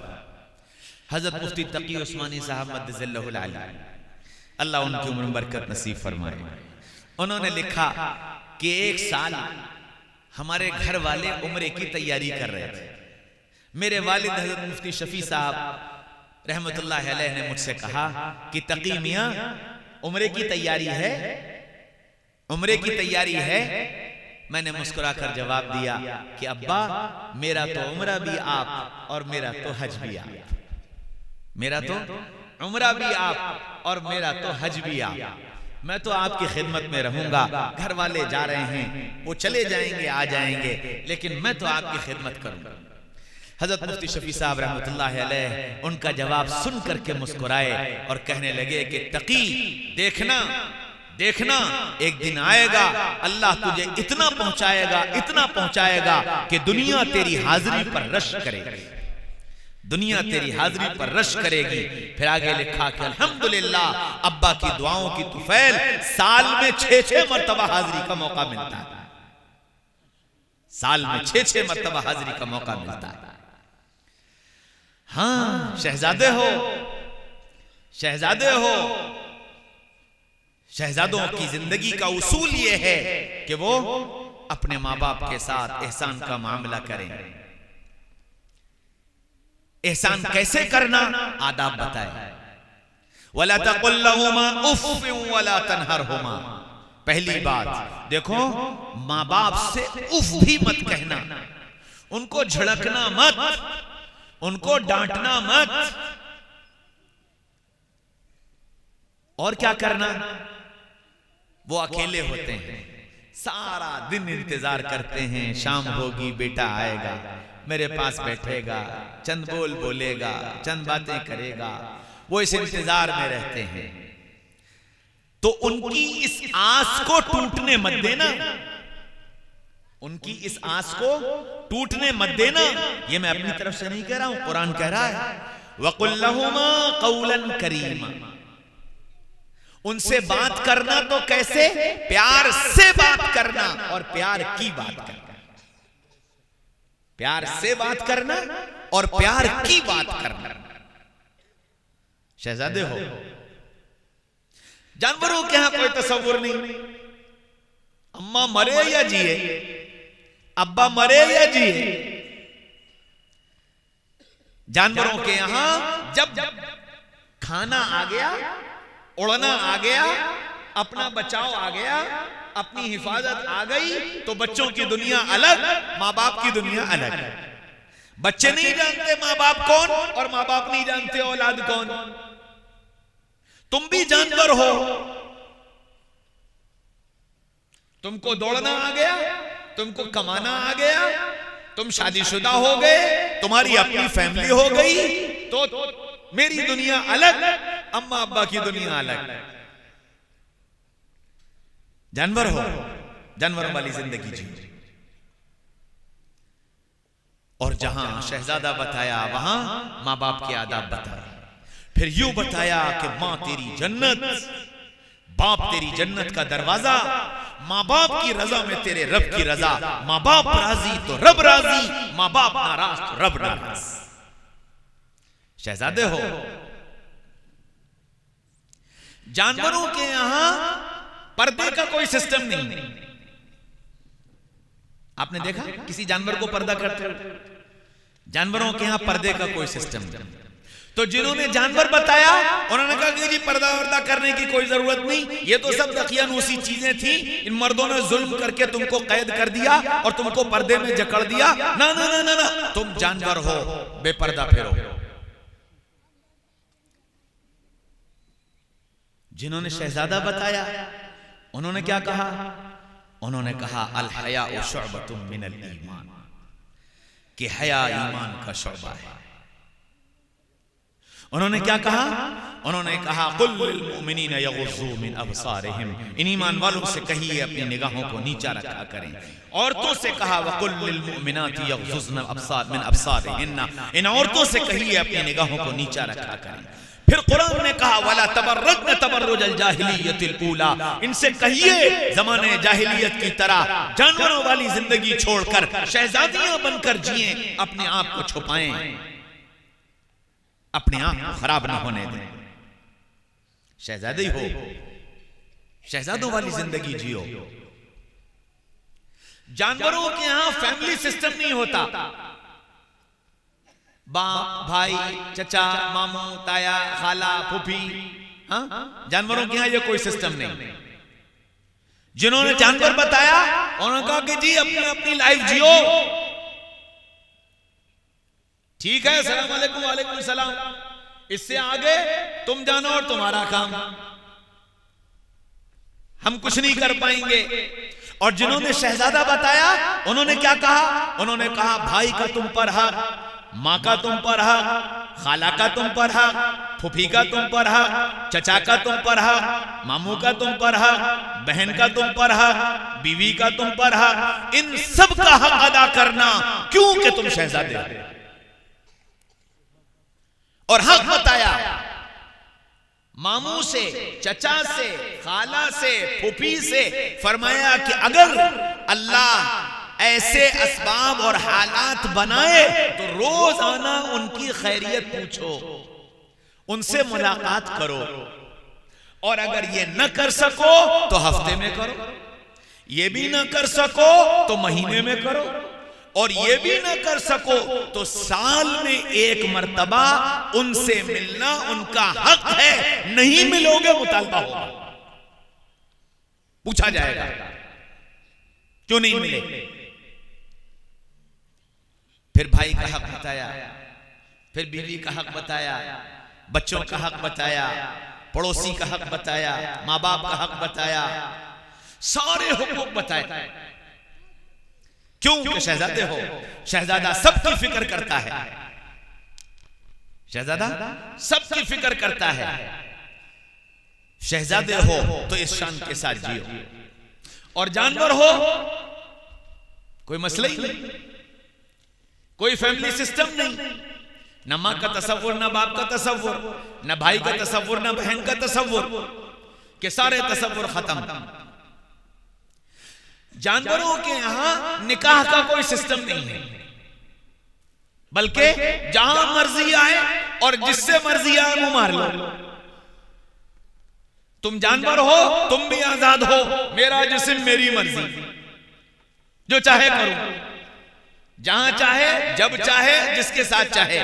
हजरत मुफ्ती तकी उस्मानी साहब मद्दज़िल्लहुल आली, अल्लाह उनकी उम्र में बरकत नसीब फरमाए, उन्होंने लिखा कि एक साल हमारे घर वाले उम्रे की तैयारी कर रहे थे। मेरे वालिद हजरत मुफ्ती शफी साहब रहमतुल्लाह अलैह ने मुझसे कहा कि तकी मियां उम्रे की तैयारी है, उम्रे की तैयारी है। मैंने मुस्कुराकर जवाब दिया कि अब्बा, मेरा तो उम्रा भी आप और मेरा तो हज भी आप, मेरा तो उम्रा भी आप और मेरा तो हज भी आप। मैं तो आपकी खिदमत में रहूंगा, घर वाले जा रहे हैं, वो चले जाएंगे आ जाएंगे, लेकिन मैं तो आपकी खिदमत करूंगा। हजरत मुफ्ती शफी साहब रहमतुल्लाह अलैह उनका जवाब सुन करके मुस्कुराए और कहने लगे कि तकी, देखना देखना, एक दिन आएगा अल्लाह तुझे इतना पहुंचाएगा कि दुनिया तेरी हाजिरी पर रश करेगी, दुनिया तेरी हाजिरी पर रश करेगी। फिर आगे लिखा कि अल्हम्दुलिल्लाह अब्बा की दुआओं की तुफैल साल में 6-6 मरतबा हाजिरी का मौका मिलता है, साल में 6-6 मरतबा हाजिरी का मौका मिलता है। हाँ, शहजादे हो, शहजादे हो। शहजादों की जिंदगी का उसूल यह है कि वो अपने माँ बाप के साथ एहसान का मामला करें। एहसान कैसे करना, आदाब बताए। वला तकुल लहुमा उफ़ वला तनहरहुमा। पहली बात देखो, माँ बाप से उफ भी मत कहना, उनको झड़कना मत, उनको डांटना मत। और क्या करना, वो अकेले होते हैं, सारा दिन इंतजार करते हैं, शाम होगी बेटा आएगा, मेरे पास बैठेगा, चंद बोल बोलेगा, चंद बातें करेगा, वो इस इंतजार में रहते हैं। तो उनकी इस आस को टूटने मत देना, उनकी इस आस को टूटने मत देना। ये मैं अपनी तरफ से नहीं कह रहा हूं, कुरान कह रहा है वकुल लहुमा कौलन करीमा। उनसे बात करना तो कैसे, प्यार से बात करना और प्यार की बात करना, प्यार से बात करना और प्यार की बात करना। शहजादे हो, जानवरों के यहां कोई तस्वुर नहीं, अम्मा मरे या जिए, अब्बा मरे या जिए, जानवरों के यहां जब खाना आ गया, उड़ना आ गया, अपना बचाव आ गया, अपनी हिफाजत आ गई, तो बच्चों की दुनिया अलग, माँ बाप की दुनिया अलग। बच्चे नहीं जानते माँ बाप कौन और माँ बाप नहीं जानते औलाद कौन। तुम भी जानवर हो, तुमको दौड़ना आ गया, तुमको कमाना आ गया, तुम शादीशुदा हो गए, तुम्हारी अपनी फैमिली हो गई, तो मेरी दुनिया अलग, अम्मा अब्बा की दुनिया अलग। जानवर हो, जानवरों वाली जिंदगी जियो। और जहां शहजादा बताया वहां मां बाप के आदाब बताए। फिर यूं बताया कि मां तेरी जन्नत, बाप तेरी जन्नत का दरवाजा, माँ बाप की रजा में तेरे रब की रजा, माँ बाप राजी तो रब राजी, माँ बाप नाराज तो रब नाराज। शहजादे हो, जानवरों के यहां पर्दे का कोई सिस्टम नहीं। आपने देखा किसी जानवर को पर्दा करते? जानवरों के यहां पर्दे का कोई सिस्टम नहीं। तो जिन्होंने जानवर बताया उन्होंने कहा कि जी पर्दा वर्दा करने की कोई जरूरत नहीं, ये तो सब दकियानूसी चीजें थी, इन मर्दों ने जुल्म करके तुमको कैद कर दिया और तुमको पर्दे में जकड़ दिया। ना ना ना ना ना, तुम जानवर हो, बेपर्दा फिरो। जिन्होंने शहजादा बताया उन्होंने क्या कहा? उन्होंने कहा अल हया शुअबतुम मिनल ईमान, कि हया ईमान का शुअबा है। उन्होंने क्या कहा? उन्होंने कहा कुल लिल मुमिनीना यगुज़्ज़ू मिन अबसारिहिम, इन ईमान वालों से कहिए अपनी निगाहों को नीचा रखा करें। औरतों से कहा वकुल लिल मुमिनाति यगुज़्ज़ुन मिन अबसारिहिन्ना, इन औरतों से कहिए अपनी निगाहों को नीचा रखा करें। फिर कुरान ने कहा वला तबर्रजन तबर्रुजल जाहिलियतिल ऊला, इनसे कहिए जमाने जाहिलियत की तरह जानवरों वाली जिंदगी छोड़कर शहजादियां बनकर जिए, अपने आप को छुपाएं, अपने आप को खराब ना होने दें। शहजादी हो, शहजादों वाली जिंदगी जियो। जानवरों के यहां फैमिली सिस्टम नहीं होता, बाप भाई चचा मामू ताया खाला फूफी। हाँ, जानवरों के यहां ये कोई सिस्टम नहीं। जिन्होंने जानवर बताया उन्होंने कहा कि जी अपनी अपनी लाइफ जियो, ठीक है, अस्सलाम वालेकुम वालेकुम सलाम, इससे आगे तुम जानो और तुम्हारा काम। हम कुछ नहीं कर पाएंगे। और जिन्होंने शहजादा बताया उन्होंने क्या कहा? उन्होंने कहा भाई का तुम पर हक, माँ का तुम पर हक, खाला का तुम पर हक, फूफी का तुम पर हक, चचा का तुम पर हक, मामू का तुम पर हक, बहन का तुम पर हक, बीवी का तुम पर हक, इन सब का हक अदा करना, क्योंकि तुम शहजादे हो। और हक बताया मामू से, चचा से, खाला से, फूफी से। फरमाया कि अगर अल्लाह ऐसे असबाब और हालात बनाए तो रोजाना उनकी खैरियत पूछो, उनसे मुलाकात करो। और अगर ये न कर सको तो हफ्ते में करो, ये भी न कर सको तो महीने में करो, और ये भी ना कर सको तो साल में एक मर्तबा उनसे मिलना उनका हक है। नहीं मिलोगे मुतालबा होगा, पूछा जाएगा क्यों नहीं मिले। फिर भाई का हक बताया, फिर बीवी का हक बताया, बच्चों का हक बताया, पड़ोसी का हक बताया, माँ बाप का हक बताया, सारे हुकूक बताए। क्यों कि शहजादे हो, शहजादा सबकी फिक्र करता है, शहजादा सबकी फिक्र करता है। शहजादे हो तो इस शान के साथ जियो। और जानवर हो कोई मसला ही नहीं, कोई फैमिली सिस्टम नहीं, न मां का तसव्वुर, न बाप का तसव्वुर, न भाई का तसव्वुर, न बहन का तसव्वुर, के सारे तसव्वुर खत्म। जानवरों के यहां निकाह का कोई सिस्टम नहीं है, बल्कि जहां मर्जी आए और जिससे मर्जी आए वो मार लो। तुम जानवर हो, तुम भी आजाद हो, मेरा जिस्म मेरी मर्जी, जो चाहे करूं, जहां चाहे, जब चाहे, जिसके साथ चाहे।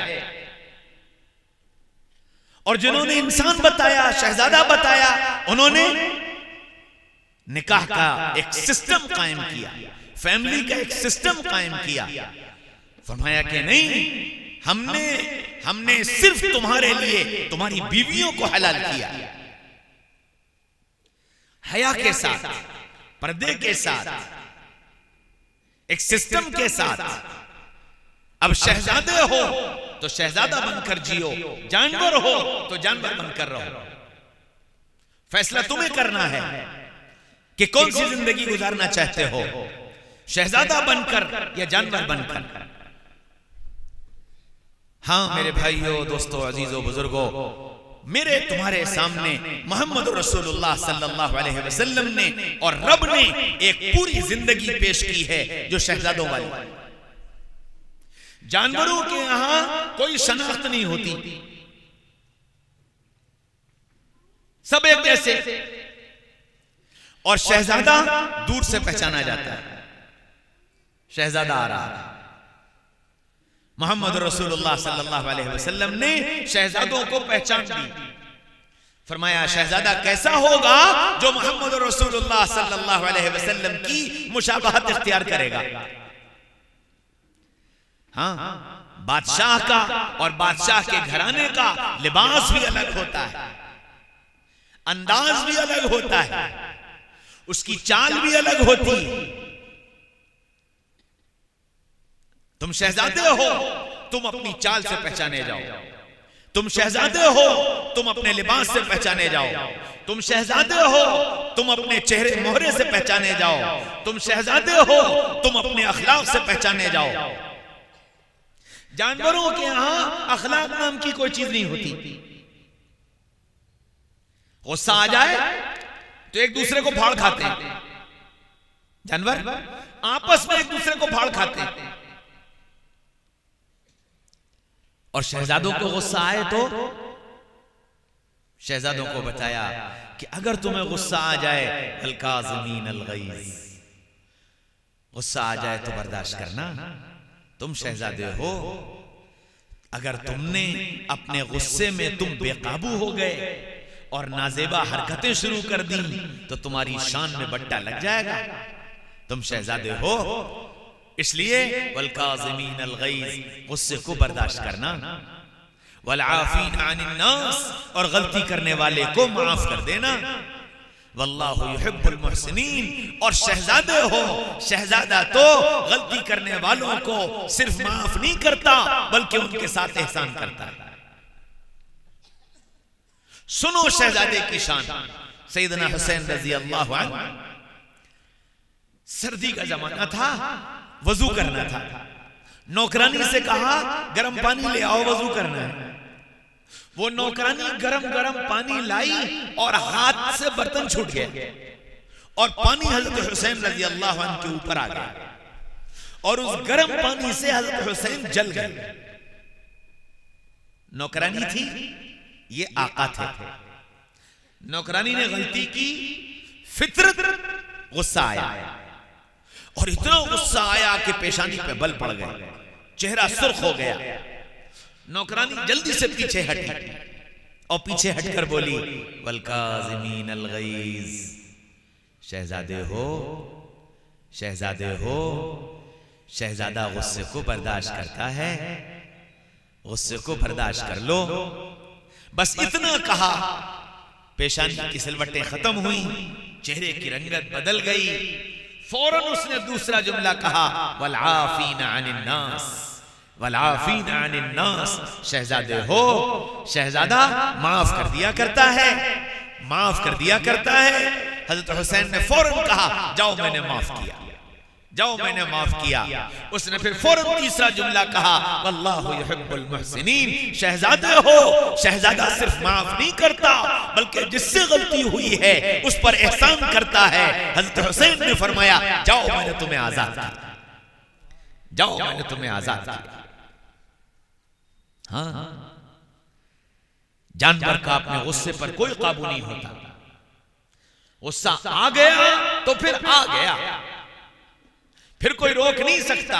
और जिन्होंने इंसान बताया, शहजादा बताया, उन्होंने निकाह का एक सिस्टम कायम किया, फैमिली का एक सिस्टम कायम किया। फरमाया कि नहीं, हमने सिर्फ तुम्हारे लिए तुम्हारी बीवियों को हलाल किया, हया के साथ, पर्दे के साथ, एक सिस्टम के साथ। अब शहजादे हो तो शहजादा बनकर जियो, जानवर हो तो जानवर बनकर रहो। फैसला तुम्हें करना है कि कौन सी जिंदगी गुजारना चाहते हो, शहजादा बनकर या जानवर बनकर। हाँ मेरे भाइयों, दोस्तों, अजीजों, बुजुर्गों, मेरे तुम्हारे सामने मोहम्मद रसूलुल्लाह सल्लल्लाहु अलैहि वसल्लम ने और रब ने एक पूरी जिंदगी पेश की है जो शहजादों वाली। जानवरों के यहां कोई शनाख्त नहीं होती, सब एक जैसे। और शहजादा दूर से पहचाना जाता है, शहजादा आ रहा है। मोहम्मद रसूलुल्लाह सल्लल्लाहु अलैहि वसल्लम ने शहजादों को पहचान दी। फरमाया शहजादा कैसा होगा जो मोहम्मद रसूलुल्लाह सल्लल्लाहु अलैहि वसल्लम की मुशाबहत इख्तियार करेगा। हाँ, बादशाह का और बादशाह के घराने का लिबास भी अलग होता है, अंदाज भी अलग होता है, उसकी चाल भी अलग होती है। तुम शहजादे हो, तुम अपनी चाल से पहचाने जाओ। तुम शहजादे हो, तुम अपने लिबास से पहचाने जाओ। तुम शहजादे हो, तुम अपने चेहरे मोहरे से पहचाने जाओ। तुम शहजादे हो, तुम अपने अखलाक से पहचाने जाओ। जानवरों के यहां अखलाक नाम की कोई चीज नहीं होती। गुस्सा आ जाए तो एक दूसरे को फाड़ खाते हैं, जानवर आपस में एक दूसरे को फाड़ खाते हैं। और शहजादों को गुस्सा आए तो शहजादों को बताया कि अगर तुम्हें गुस्सा आ जाए, अल-काज़िमीन अल-गैज़, गुस्सा आ जाए तो बर्दाश्त करना। तुम शहजादे हो, अगर तुमने अपने गुस्से में तुम बेकाबू हो गए और नाजेबा हरकतें शुरू कर दी तो तुम्हारी शान में बट्टा लग जाएगा। तुम शहजादे हो, इसलिए वल-काज़िमीन अल-गैज़, गुस्से को बर्दाश्त करना। वल-आफ़ीन अनिन नास, और गलती करने वाले को माफ कर देना। वल्लाहु युहिब्बुल मुहसिनीन। और शहजादे हो, शहजादा तो गलती करने वालों को सिर्फ माफ नहीं करता बल्कि उनके साथ एहसान करता है। सुनो शहजादे की शान। सैयदना हुसैन रजी अल्लाह अन्हु, सर्दी का जमाना था, वजू करना था। नौकरानी से कहा गर्म पानी ले आओ, वजू करना है। वो नौकरानी गरम गरम पानी लाई और हाथ से बर्तन छूट गया और पानी हजरत हुसैन रजी अल्लाह अन्हु के ऊपर आ गया और उस गरम पानी से हजरत हुसैन जल गए। नौकरानी थी, ये आका थे। नौकरानी ने गलती की, फितरत गुस्सा आया और इतना गुस्सा आया कि पेशानी पे बल पड़ गए, चेहरा सुर्ख हो गया। नौकरानी जल्दी से पीछे हटी और पीछे हटकर बोली वल काज़िमीन अल गैज़। शहजादे हो, शहजादे हो, शहजादा गुस्से को बर्दाश्त करता है, गुस्से को बर्दाश्त कर लो। बस इतना कहा, पेशानी की सिलवटें खत्म हुई, चेहरे की रंगत बदल गई। फौरन उसने दूसरा जुमला कहा वल आफीना अनिन नास, वल आफीना अनिन नास। शहजादे हो, शहजादा माफ कर दिया करता है, माफ कर दिया करता है। हजरत हुसैन ने फौरन कहा जाओ मैंने माफ किया, जाओ मैंने माफ किया। उसने फिर फौरन तीसरा जुमला कहा वल्लाहु युहिब्बुल मुहसिनीन। शहजादे हो, शहजादा सिर्फ माफ नहीं करता बल्कि जिससे गलती हुई है उस पर एहसान करता है। हजरत हुसैन ने फरमाया जाओ मैंने तुम्हें आजाद किया, जाओ मैंने तुम्हें आजाद किया। हाँ, जानवर का अपने गुस्से पर कोई काबू नहीं होता। गुस्सा आ गया तो फिर आ गया, फिर कोई रोक नहीं सकता,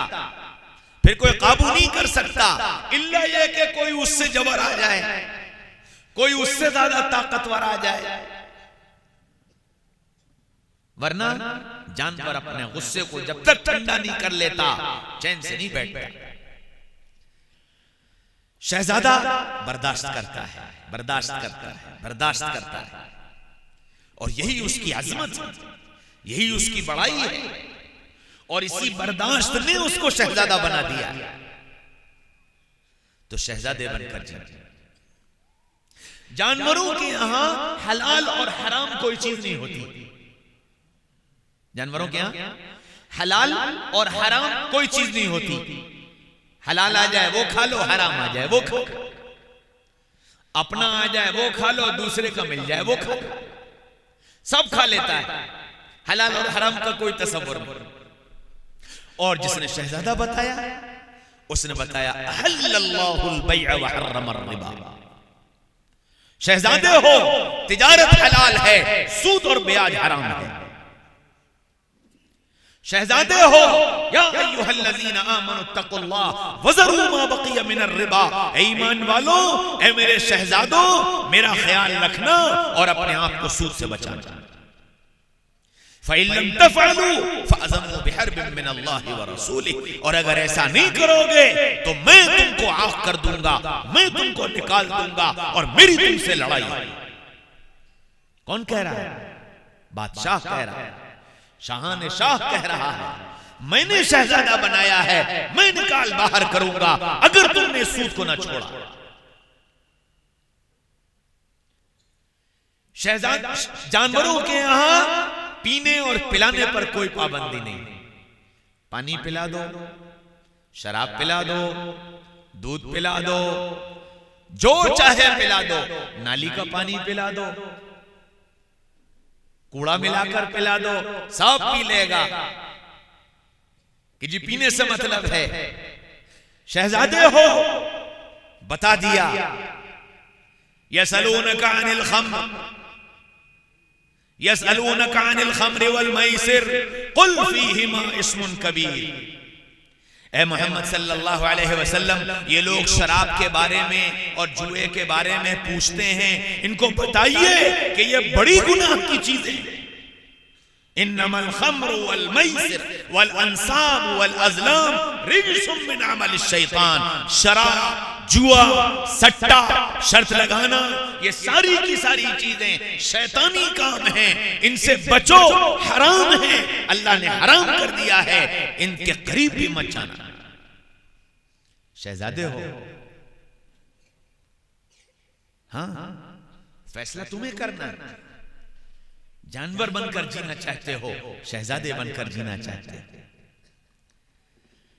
फिर कोई काबू नहीं कर सकता, इल्ला ये कि कोई उससे जबर आ जाए, कोई उससे ज्यादा ताकतवर आ जाए। वरना जानवर अपने गुस्से को जब तक ठंडा नहीं कर लेता चैन से नहीं बैठता। शहजादा बर्दाश्त करता है, बर्दाश्त करता है, बर्दाश्त करता है और यही उसकी अजमत है, यही उसकी बड़ाई है और इसी बर्दाश्त ने उसको शहजादा बना दिया। तो शहजादे बनकर जी। जानवरों के यहां हलाल और हराम कोई चीज नहीं होती। जानवरों के यहां हलाल और हराम कोई चीज नहीं होती। हलाल आ जाए वो खा लो, हराम आ जाए वो खा लो, अपना आ जाए वो खा लो, दूसरे का मिल जाए वो खा लो, सब खा लेता है। हलाल और हराम का कोई तसव्वुर नहीं। और जिसने शहजादा बताया उसने बताया अहल्लल्लाहुल बैअ व हर्रमर रिबा। शहजादे हो, तिजारत हलाल है, सूद और ब्याज हराम है। शहजादे हो, या अय्युहल्लज़ीना आमनु तक़ुल्लाह वज़रू मा बक़िया मिनर रिबा। ऐ ईमान वालो, ऐ मेरे शहजादों, मेरा ख्याल रखना और अपने आप को सूद से बचाना। फ़इन लम तफ़अलू फ़अज़नु बिहर्बिन मिनल्लाहि व रसूलिही। और अगर ऐसा नहीं करोगे तो मैं तुमको आग कर दूंगा, मैं तुमको निकाल दूंगा और मेरी तुमसे लड़ाई। कौन कह रहा है? बादशाह कह रहा है, शाहान शाह कह रहा है, मैंने शहजादा बनाया है, मैं निकाल बाहर करूंगा अगर तुमने सूद को ना छोड़ा। शहजादा, जानवरों के यहां पीने और पिलाने पर कोई पाबंदी नहीं। पानी पिला दो, शराब पिला दो, दूध पिला दो, जो चाहे पिला दो, नाली का पानी पिला दो, कूड़ा मिलाकर पिला दो, सब पी लेगा कि जी पीने से मतलब है। शहजादे हो, बता दिया यसअलूनका अनिल खम्र, यसअलूनका अनिल खम्रि वल मैसिर कुल फीहिमा इस्मुन कबीर। ए मोहम्मद सल्लल्लाहु अलैहि वसल्लम, ये लोग शराब के बारे में और जुए के बारे में पूछते हैं, इनको बताइए कि ये बड़ी गुनाह की चीजें हैं। इन्नमल खम्रु वल मैसिर वल अंसाब वल अज़लाम रिज्सुम मिन अमल शैतान। शराब, जुआ, सट्टा, शर्त लगाना, ये सारी की सारी चीजें शैतानी काम हैं, इनसे बचो, हराम है, अल्लाह ने हराम कर दिया है, इनके करीब भी मत जाना। शहजादे हो, हाँ, फैसला तुम्हें करना है। जानवर बनकर जीना चाहते हो, शहजादे बनकर जीना चाहते हो।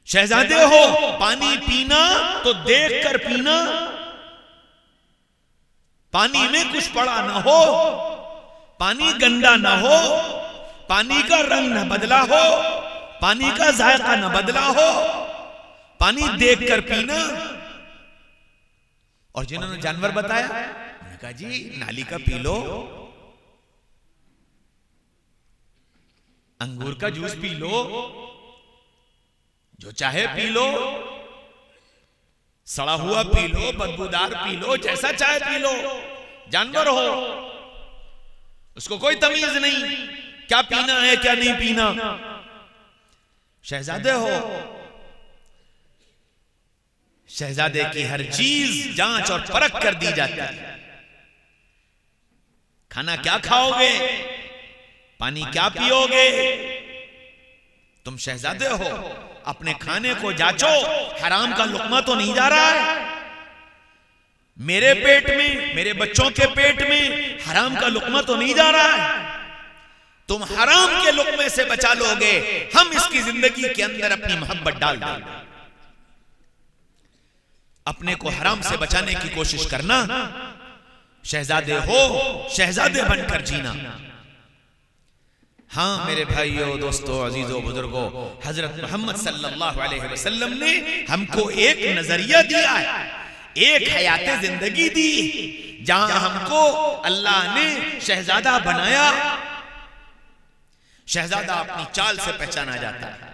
शहजादे हो, पानी पीना तो देख कर पीना, पानी में कुछ पड़ा ना हो, पानी गंदा ना हो, पानी का रंग न बदला हो, पानी का जायका न बदला हो, पानी देख कर पीना। और जिन्होंने जानवर बताया, उन्होंने कहा जी नाली का पी लो, अंगूर का जूस पी लो, जो चाहे पी लो, सड़ा हुआ पी लो, बदबूदार पी लो, जैसा चाहे पी लो। जानवर हो, उसको कोई तमीज नहीं क्या पीना है क्या नहीं पीना। शहजादे हो, शहजादे की हर चीज जांच और परख कर दी जाती है। खाना क्या खाओगे, पानी क्या पियोगे। तुम शहजादे हो, अपने खाने को जांचो, हराम का लुकमा तो नहीं जा रहा है मेरे पेट में, मेरे बच्चों के पेट में हराम का लुकमा तो नहीं जा रहा है। तुम हराम के लुकमे से बचा लोगे, हम इसकी जिंदगी के अंदर अपनी मोहब्बत डाल देंगे। अपने को हराम से बचाने की कोशिश करना। शहजादे हो, शहजादे बनकर जीना। हाँ मेरे भाइयों, दोस्तों, अजीजों, बुजुर्गों, हजरत मोहम्मद सल्लल्लाहु अलैहि वसल्लम ने हमको एक नजरिया दिया है, एक हयात जिंदगी दी, जहां हमको अल्लाह ने शहजादा बनाया। शहजादा अपनी चाल से पहचाना जाता है।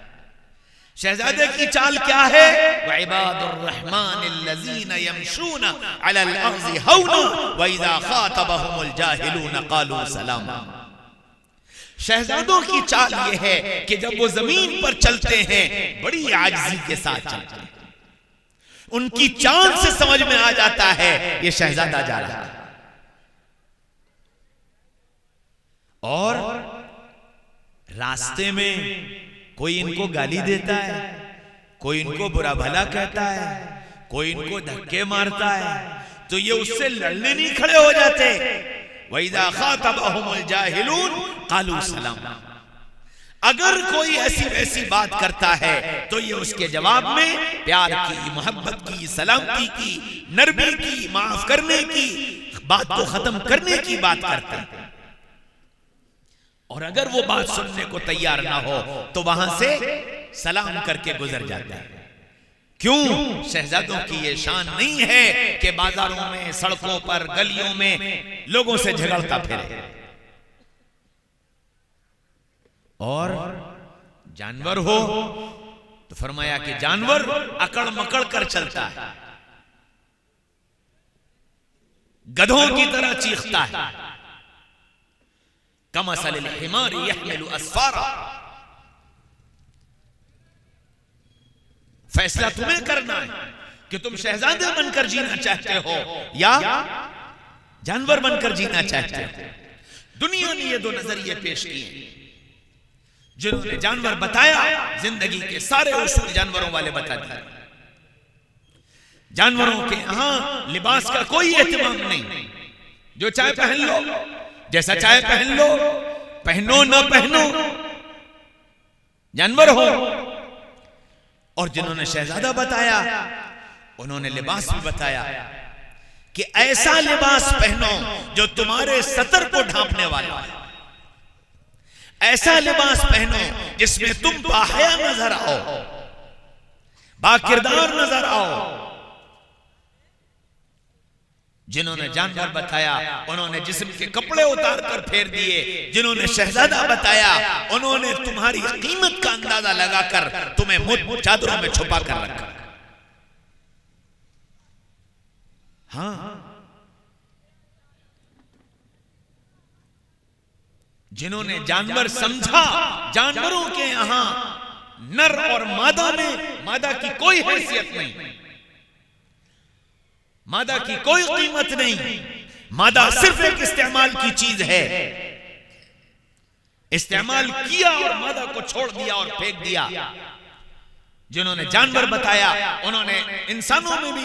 शहजादे की चाल क्या है? वइबादुर रहमानिल्लज़ीना यमशूना अलल अर्ज़ि हौना व इज़ा ख़ातबहुमुल जाहिलूना क़ालू सलामा। शहजादों की चाल ये है कि जब वो जमीन पर चलते हैं बड़ी आजिज़ी के साथ चलते हैं। उनकी चाल से समझ में आ जाता है ये शहजादा जा रहा है। और रास्ते में कोई इनको गाली देता है, कोई इनको बुरा भला कहता है, कोई इनको धक्के मारता है, तो ये उससे लड़ने नहीं खड़े हो जाते। वइज़ा ख़ातबहुमुल जाहिलून क़ालू सलामा। अगर कोई ऐसी वैसी बात करता है तो ये उसके जवाब में प्यार की, मोहब्बत की, सलामती की, नरमी की, माफ करने की, बात को खत्म करने की बात करता है। और अगर वो बात सुनने को तैयार ना हो तो वहां से सलाम करके गुजर जाता है। क्यों? शहजादों की ये शान नहीं है कि बाजारों में, सड़कों पर, गलियों में लोगों से झगड़ता फिरे। और जानवर हो तो फरमाया कि जानवर अकड़ मकड़ कर चलता है, गधों की तरह चीखता है। कमसलिल हिमारी यहमिलु अस्फारा। फैसला तुम्हें करना है कि तुम शहजादे बनकर जीना चाहते हो या जानवर बनकर जीना चाहते हो। दुनिया ने ये दो नजरिए पेश किए। जिन्होंने जानवर बताया, जिंदगी के सारे उसूल जानवरों वाले बता दिए। जानवरों के यहां लिबास का कोई एहतमाम नहीं, जो चाहे पहन लो, जैसा चाहे पहन लो, पहनो ना पहनो, जानवर हो। और जिन्होंने शहजादा बताया उन्होंने लिबास भी बताया कि ऐसा लिबास पहनो जो तुम्हारे सतर को ढांपने वाला है। ऐसा लिबास पहनो जिसमें तुम बाहया नजर आओ, बाकिरदार नजर आओ। जिन्होंने जानवर बताया उन्होंने जिस्म के कपड़े उतार कर फेर दिए। जिन्होंने शहजादा बताया उन्होंने तुम्हारी कीमत का अंदाजा लगाकर तुम्हें मुठ चादरों में छुपा कर रखा। हाँ, जिन्होंने जानवर समझा, जानवरों के यहां नर और मादा में, मादा की कोई हैसियत नहीं, मादा की कोई कीमत नहीं। मादा सिर्फ एक इस्तेमाल की चीज है। इस्तेमाल किया और मादा को छोड़ दिया और फेंक दिया। जिन्होंने जानवर बताया उन्होंने इंसानों में भी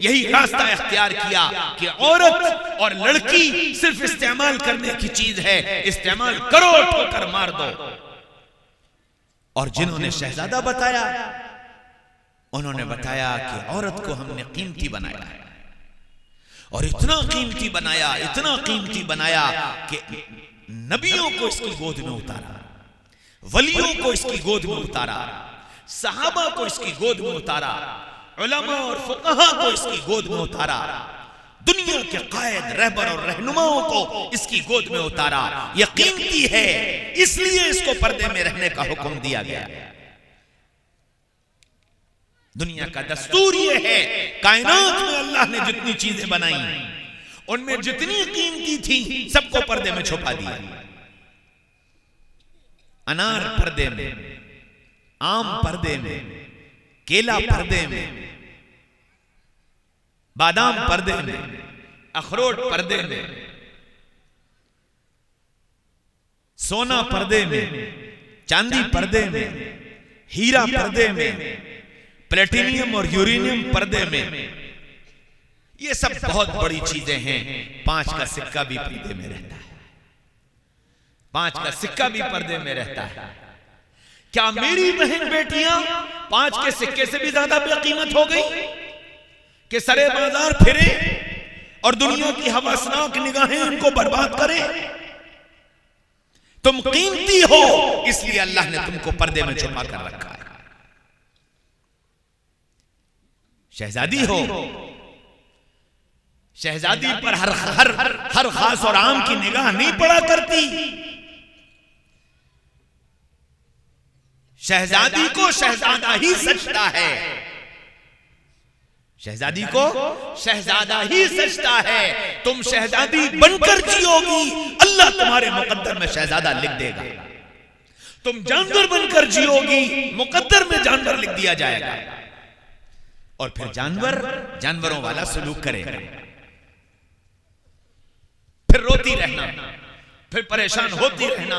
यही रास्ता इख्तियार किया कि औरत और लड़की सिर्फ इस्तेमाल करने की चीज है, इस्तेमाल करो, ठोकर मार दो। और जिन्होंने शहजादा बताया उन्होंने बताया कि औरत को हमने कीमती बनाया है, और इतना कीमती बनाया, इतना कीमती बनाया कि नबियों को इसकी गोद में उतारा, वलियों को इसकी गोद में उतारा, सहाबा को इसकी गोद में उतारा, उलमा और फुक़हा को इसकी गोद में उतारा, दुनिया के कायद, रहबर और रहनुमाओं को इसकी गोद में उतारा। यह कीमती है, इसलिए इसको पर्दे में रहने का हुक्म दिया गया। दुनिया का दस्तूर यह है, कायनात में अल्लाह ने जितनी चीजें बनाई उनमें जितनी कीमती थी सबको पर्दे में छुपा दिया। अनार पर्दे में, आम पर्दे में, केला पर्दे में, बादाम पर्दे में, अखरोट पर्दे में, सोना पर्दे में, चांदी पर्दे में, हीरा पर्दे में, प्लेटिनियम और यूरेनियम पर्दे में। ये सब बहुत बड़ी चीजें हैं। 5 का सिक्का भी पर्दे में रहता है। 5 का सिक्का भी पर्दे में रहता है। क्या मेरी बहन बेटियां 5 के सिक्के से भी ज्यादा बेकीमत हो गई कि सरे बाजार फिरे और दुनिया की हवसनाक निगाहें उनको बर्बाद करें? तुम कीमती हो, इसलिए अल्लाह ने तुमको पर्दे में छुपा कर रखा है। शहजादी हो, शहजादी पर हर खास और आम की निगाह नहीं पड़ा करती। शहजादी को शहजादा ही सजता है। शहजादी को शहजादा ही सजता है। तुम शहजादी बनकर जियोगी, अल्लाह तुम्हारे मुकद्दर में शहजादा लिख देगा। तुम जानवर बनकर जियोगी, मुकद्दर में जानवर लिख दिया जाएगा। और फिर जानवरों वाला सलूक करेगा। फिर रोती रहना, फिर परेशान होती रहना,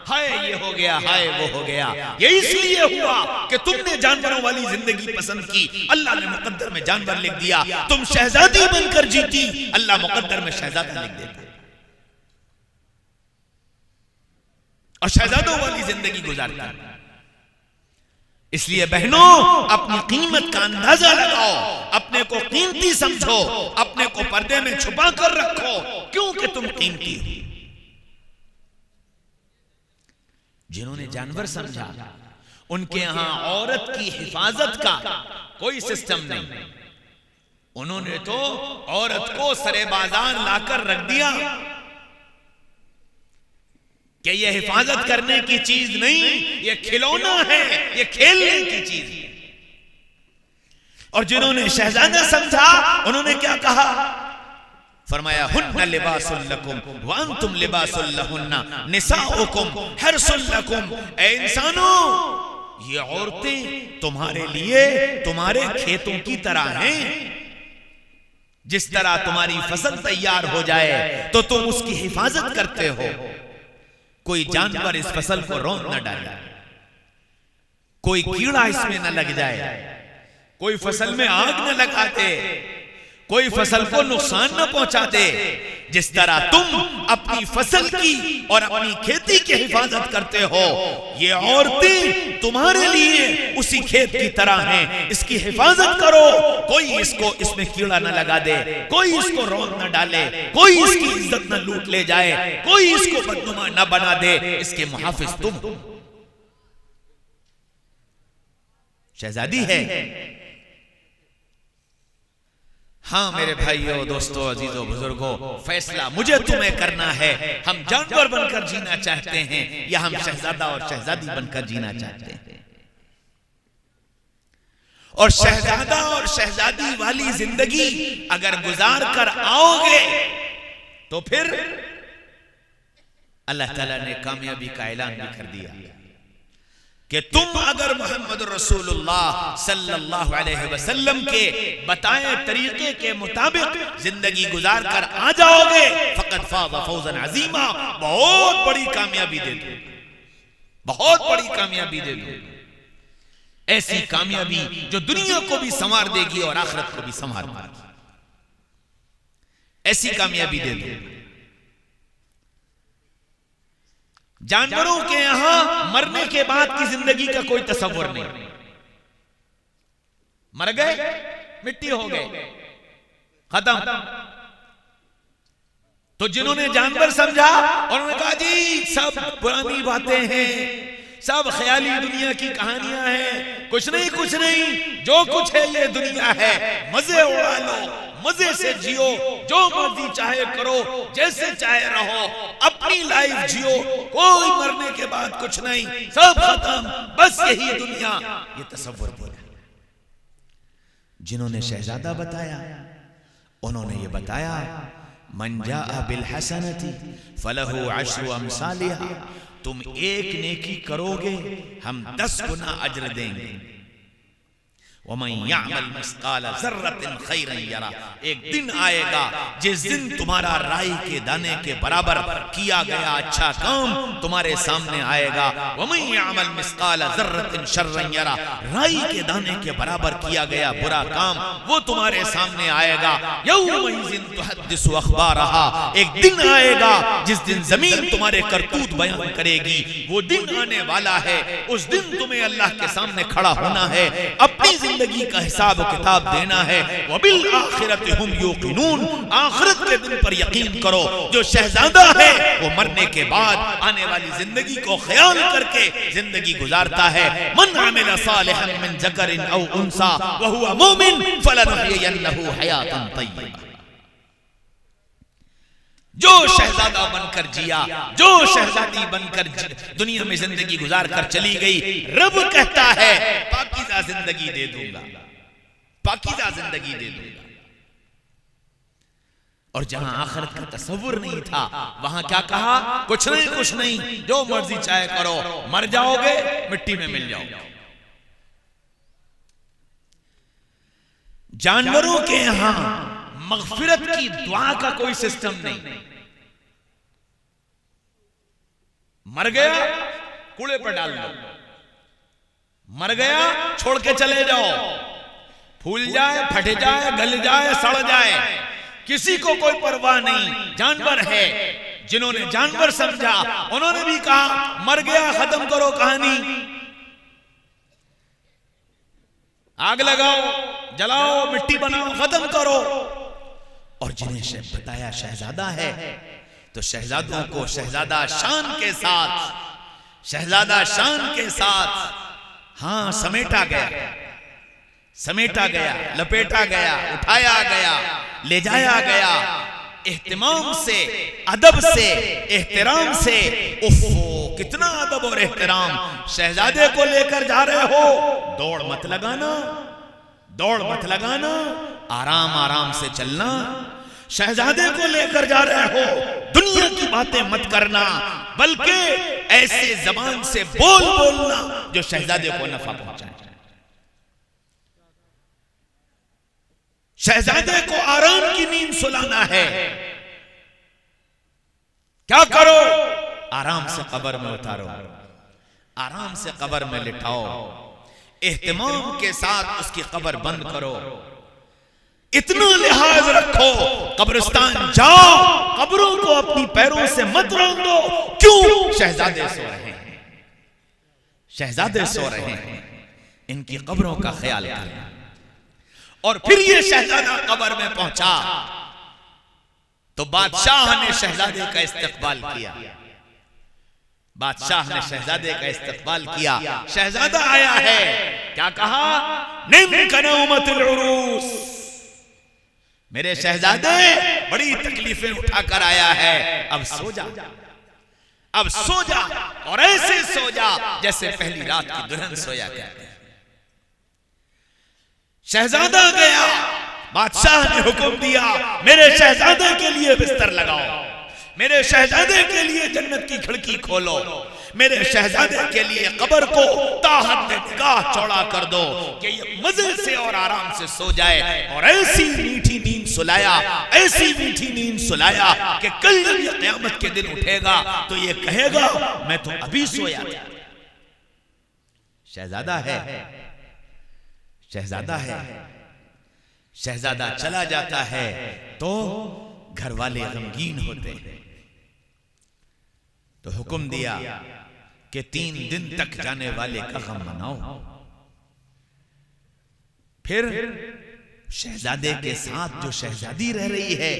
हाय ये हो गया, हाय वो हो गया। ये इसलिए हुआ कि तुमने जानवरों वाली जिंदगी पसंद की, अल्लाह ने मुकद्दर में जानवर लिख दिया। तुम शहजादी बनकर जीती, अल्लाह मुकद्दर में शहजादा लिख देता और शहजादों वाली जिंदगी गुजारता। इसलिए बहनों, अपनी कीमत का अंदाजा लगाओ, अपने को कीमती समझो, अपने को पर्दे में छुपा कर रखो, क्योंकि तुम कीमती हो। जिन्होंने जानवर समझा उनके यहां औरत की हिफाजत का कोई सिस्टम नहीं। उन्होंने तो औरत को सरे बाजार लाकर रख दिया कि यह हिफाजत करने की चीज नहीं, यह खिलौना है, यह खेलने की चीज है। और जिन्होंने शहजादा समझा उन्होंने क्या कहा? फरमाया हुन्ना लिबासुल लकुम व अंतुम लिबासुल लहुन्ना निसाउकुम हर्सुल लकुम। ऐ इंसानों, ये औरतें तुम्हारे लिए तुम्हारे खेतों की तरह हैं। जिस तरह तुम्हारी फसल तैयार हो जाए तो तुम उसकी हिफाजत करते हो। कोई जानवर इस फसल को रौंद न डाले, कोई कीड़ा इसमें न लग जाए, कोई फसल में आग न लगा दे, कोई फसल को नुकसान न पहुंचा दे। जिस तरह तुम अपनी फसल की और अपनी खेती की हिफाजत करते हो, ये औरतें तुम्हारे लिए उसी खेत की तरह हैं। इसकी हिफाजत करो, कोई इसको इसमें कीड़ा न लगा दे, कोई इसको रौंद न डाले, कोई इसकी इज्जत न लूट ले जाए, कोई इसको बदनुमा न बना दे। इसके मुहाफिज तुम। शहजादी है। हाँ मेरे भाइयों, दोस्तों, अजीजों, बुजुर्गों, फैसला मुझे तुम्हें करना है। हम जानवर बनकर जीना चाहते हैं या हम शहजादा और शहजादी बनकर जीना चाहते हैं? और शहजादा और शहजादी वाली जिंदगी अगर गुजार कर आओगे तो फिर अल्लाह ताला ने कामयाबी का ऐलान भी कर दिया कि तुम अगर मोहम्मद रसूलुल्लाह सल्लल्लाहु अलैहि वसल्लम के बताए तरीके के मुताबिक जिंदगी गुजार कर आ जाओगे, फकत फाज़ फौजन अजीमा, बहुत बड़ी कामयाबी दे दो, बहुत बड़ी कामयाबी दे दो। ऐसी कामयाबी जो दुनिया को भी संवार देगी और आखिरत को भी संवार देगी, ऐसी कामयाबी दे दो। जानवरों के यहां मरने के बाद की जिंदगी का कोई तस्वर नहीं। मर गए, मिट्टी हो गए, खत्म। तो जिन्होंने जानवर समझा उन्होंने कहा जी सब पुरानी बातें हैं, सब ख्याली दुनिया की कहानियां हैं, कुछ नहीं, जो कुछ है ये दुनिया है, मजे उड़ा लो, मजे से जियो, जो मर्जी चाहे करो, जैसे चाहे रहो, अपनी लाइफ जियो, कोई मरने के बाद कुछ नहीं, सब खत्म, बस यही दुनिया। ये तसव्वुर बोला। जिन्होंने शहजादा बताया उन्होंने ये बताया, मन जाअ बिल हसनति फलहु अश्रु अमसालिहा, तुम एक नेकी करोगे हम 10 गुना अज्र देंगे। वमन यअमल मिस्काल ज़र्रतिन खैरन यरा, एक दिन आएगा जिस दिन तुम्हारा राई के दाने के बराबर किया गया अच्छा काम तुम्हारे सामने आएगा। वमन यअमल मिस्काल ज़र्रतिन शर्रन यरा, राई के दाने के बराबर किया गया बुरा काम वो तुम्हारे सामने आएगा। यौमइज़िन तुहद्दिसु अख़बारहा, एक दिन आएगा जिस दिन जमीन तुम्हारे करतूत बयान करेगी। वो दिन आने वाला है, उस दिन तुम्हें अल्लाह के सामने खड़ा होना है, अपनी जिंदगी का हिसाब किताब देना है। वबिल आखिरति हुम यूकिनून, आखिरत के दिन पर यकीन करो। जो शहजादा है वो मरने के बाद आने वाली जिंदगी को ख्याल करके जिंदगी गुजारता है। मन अमिल सालिहन मिन ज़करिन औ उन्सा व हुवा मुमिन फलनुहयिन्नहु हयातन तय्यबा, जो शहजादा बनकर जिया, जो शहजादी बनकर दुनिया में जिंदगी गुजार कर चली गई, रब कहता है पाकीज़ा जिंदगी दे दूंगा, पाकीज़ा जिंदगी दे दूंगा। और जहां आखिरत का तस्वुर नहीं था वहां क्या कहा, कुछ नहीं, जो मर्जी चाहे करो, मर जाओगे मिट्टी में मिल जाओगे। जानवरों के यहां मगफिरत की दुआ का कोई सिस्टम नहीं। मर गया कूड़े पर डाल दो, मर गया छोड़ के चले जाओ, फूल जाए, फट जाए, गल जाए, सड़ जाए, किसी को कोई परवाह नहीं। जानवर है, जिन्होंने जानवर समझा उन्होंने भी कहा मर गया, खत्म करो कहानी, आग लगाओ, जलाओ, मिट्टी बनाओ, खत्म करो। और जिन्हें बताया शहजादा है तो शहजादों को शहजादा शान के साथ, शहजादा शान के साथ हां समेटा गया, समेटा गया, लपेटा गया, उठाया गया, ले जाया गया, एहतिमाम से, अदब से, एहतराम से। उफ़ो कितना अदब और एहतराम। शहजादे को लेकर जा रहे हो, दौड़ मत लगाना, दौड़ मत लगाना, आराम आराम से चलना। शहजादे को लेकर जा रहे हो, दुनिया की बातें मत करना, बल्कि ऐसे जबान से बोलना जो शहजादे को नफा पहुंचाए। शहजादे को आराम की नींद सुलाना है। क्या करो, आराम से कब्र में उतारो, आराम से कब्र में लिटाओ, एहतिमाम के साथ उसकी कब्र बंद करो, इतना लिहाज रखो। कब्रिस्तान जाओ, कब्रों को अपनी पैरों से मत रौंदो। क्यों? शहजादे सो रहे हैं, शहजादे सो रहे हैं, इनकी कब्रों का ख्याल करें। और फिर ये शहजादा कब्र में पहुंचा तो बादशाह ने शहजादे का इस्तकबाल किया, बादशाह ने शहजादे का इस्तकबाल किया। शहजादा आया है, क्या कहा, निम कनौमतुल उरूस, मेरे शहजादे बड़ी तकलीफें उठाकर आया है, अब सो जा, अब सो जा, और ऐसे सो जा जैसे पहली रात की दुल्हन सोया करती। शहजादा गया, बादशाह ने हुक्म दिया मेरे शहजादे के लिए बिस्तर लगाओ, मेरे शहजादे के लिए जन्नत की खिड़की खोलो, मेरे शहजादे के लिए कब्र को ताहत निगाह चौड़ा कर दो कि ये मजे से और आराम से सो जाए। और ऐसी मीठी नींद सुलाया, ऐसी मीठी नींद सुलाया कि कल जब ये क़यामत के दिन उठेगा तो ये कहेगा मैं तो अभी सोया था। शहजादा है, शहजादा है। शहजादा चला जाता है तो घर वाले गमगीन होते हैं। तो हुक्म दिया कि 3 दिन तक जाने वाले का गम मनाओ। फिर शहजादे के साथ जो शहजादी रह रही है,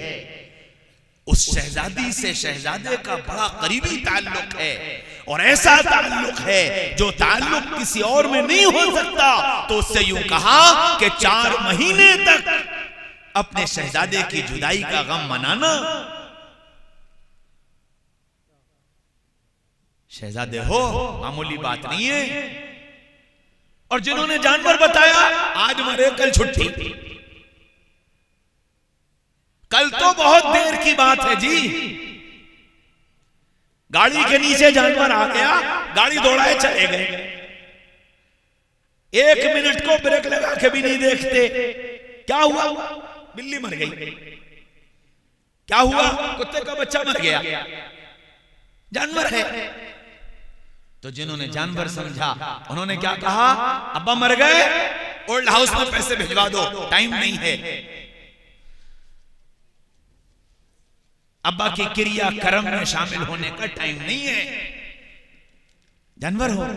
उस शहजादी से शहजादे का बड़ा करीबी ताल्लुक है, और ऐसा ताल्लुक है जो ताल्लुक किसी और में नहीं हो सकता। तो उससे यूं कहा कि 4 महीने तक अपने शहजादे की जुदाई का गम मनाना। शहजादे हो मामूली बात नहीं है। और जिन्होंने जानवर बताया आज मरे कल छुट्टी, कल तो बहुत देर की बात है जी। गाड़ी के नीचे जानवर आ गया, गाड़ी दौड़ाए चले गए, 1 मिनट को ब्रेक लगा के भी नहीं देखते। क्या हुआ? बिल्ली मर गई। क्या हुआ? कुत्ते का बच्चा मर गया। जानवर है। तो जिन्होंने जानवर समझा उन्होंने क्या कहा? अब्बा मर गए, ओल्ड हाउस में पैसे भिजवा दो, टाइम नहीं है। अब्बा की क्रिया कर्म में शामिल होने का टाइम नहीं है। जानवर हो।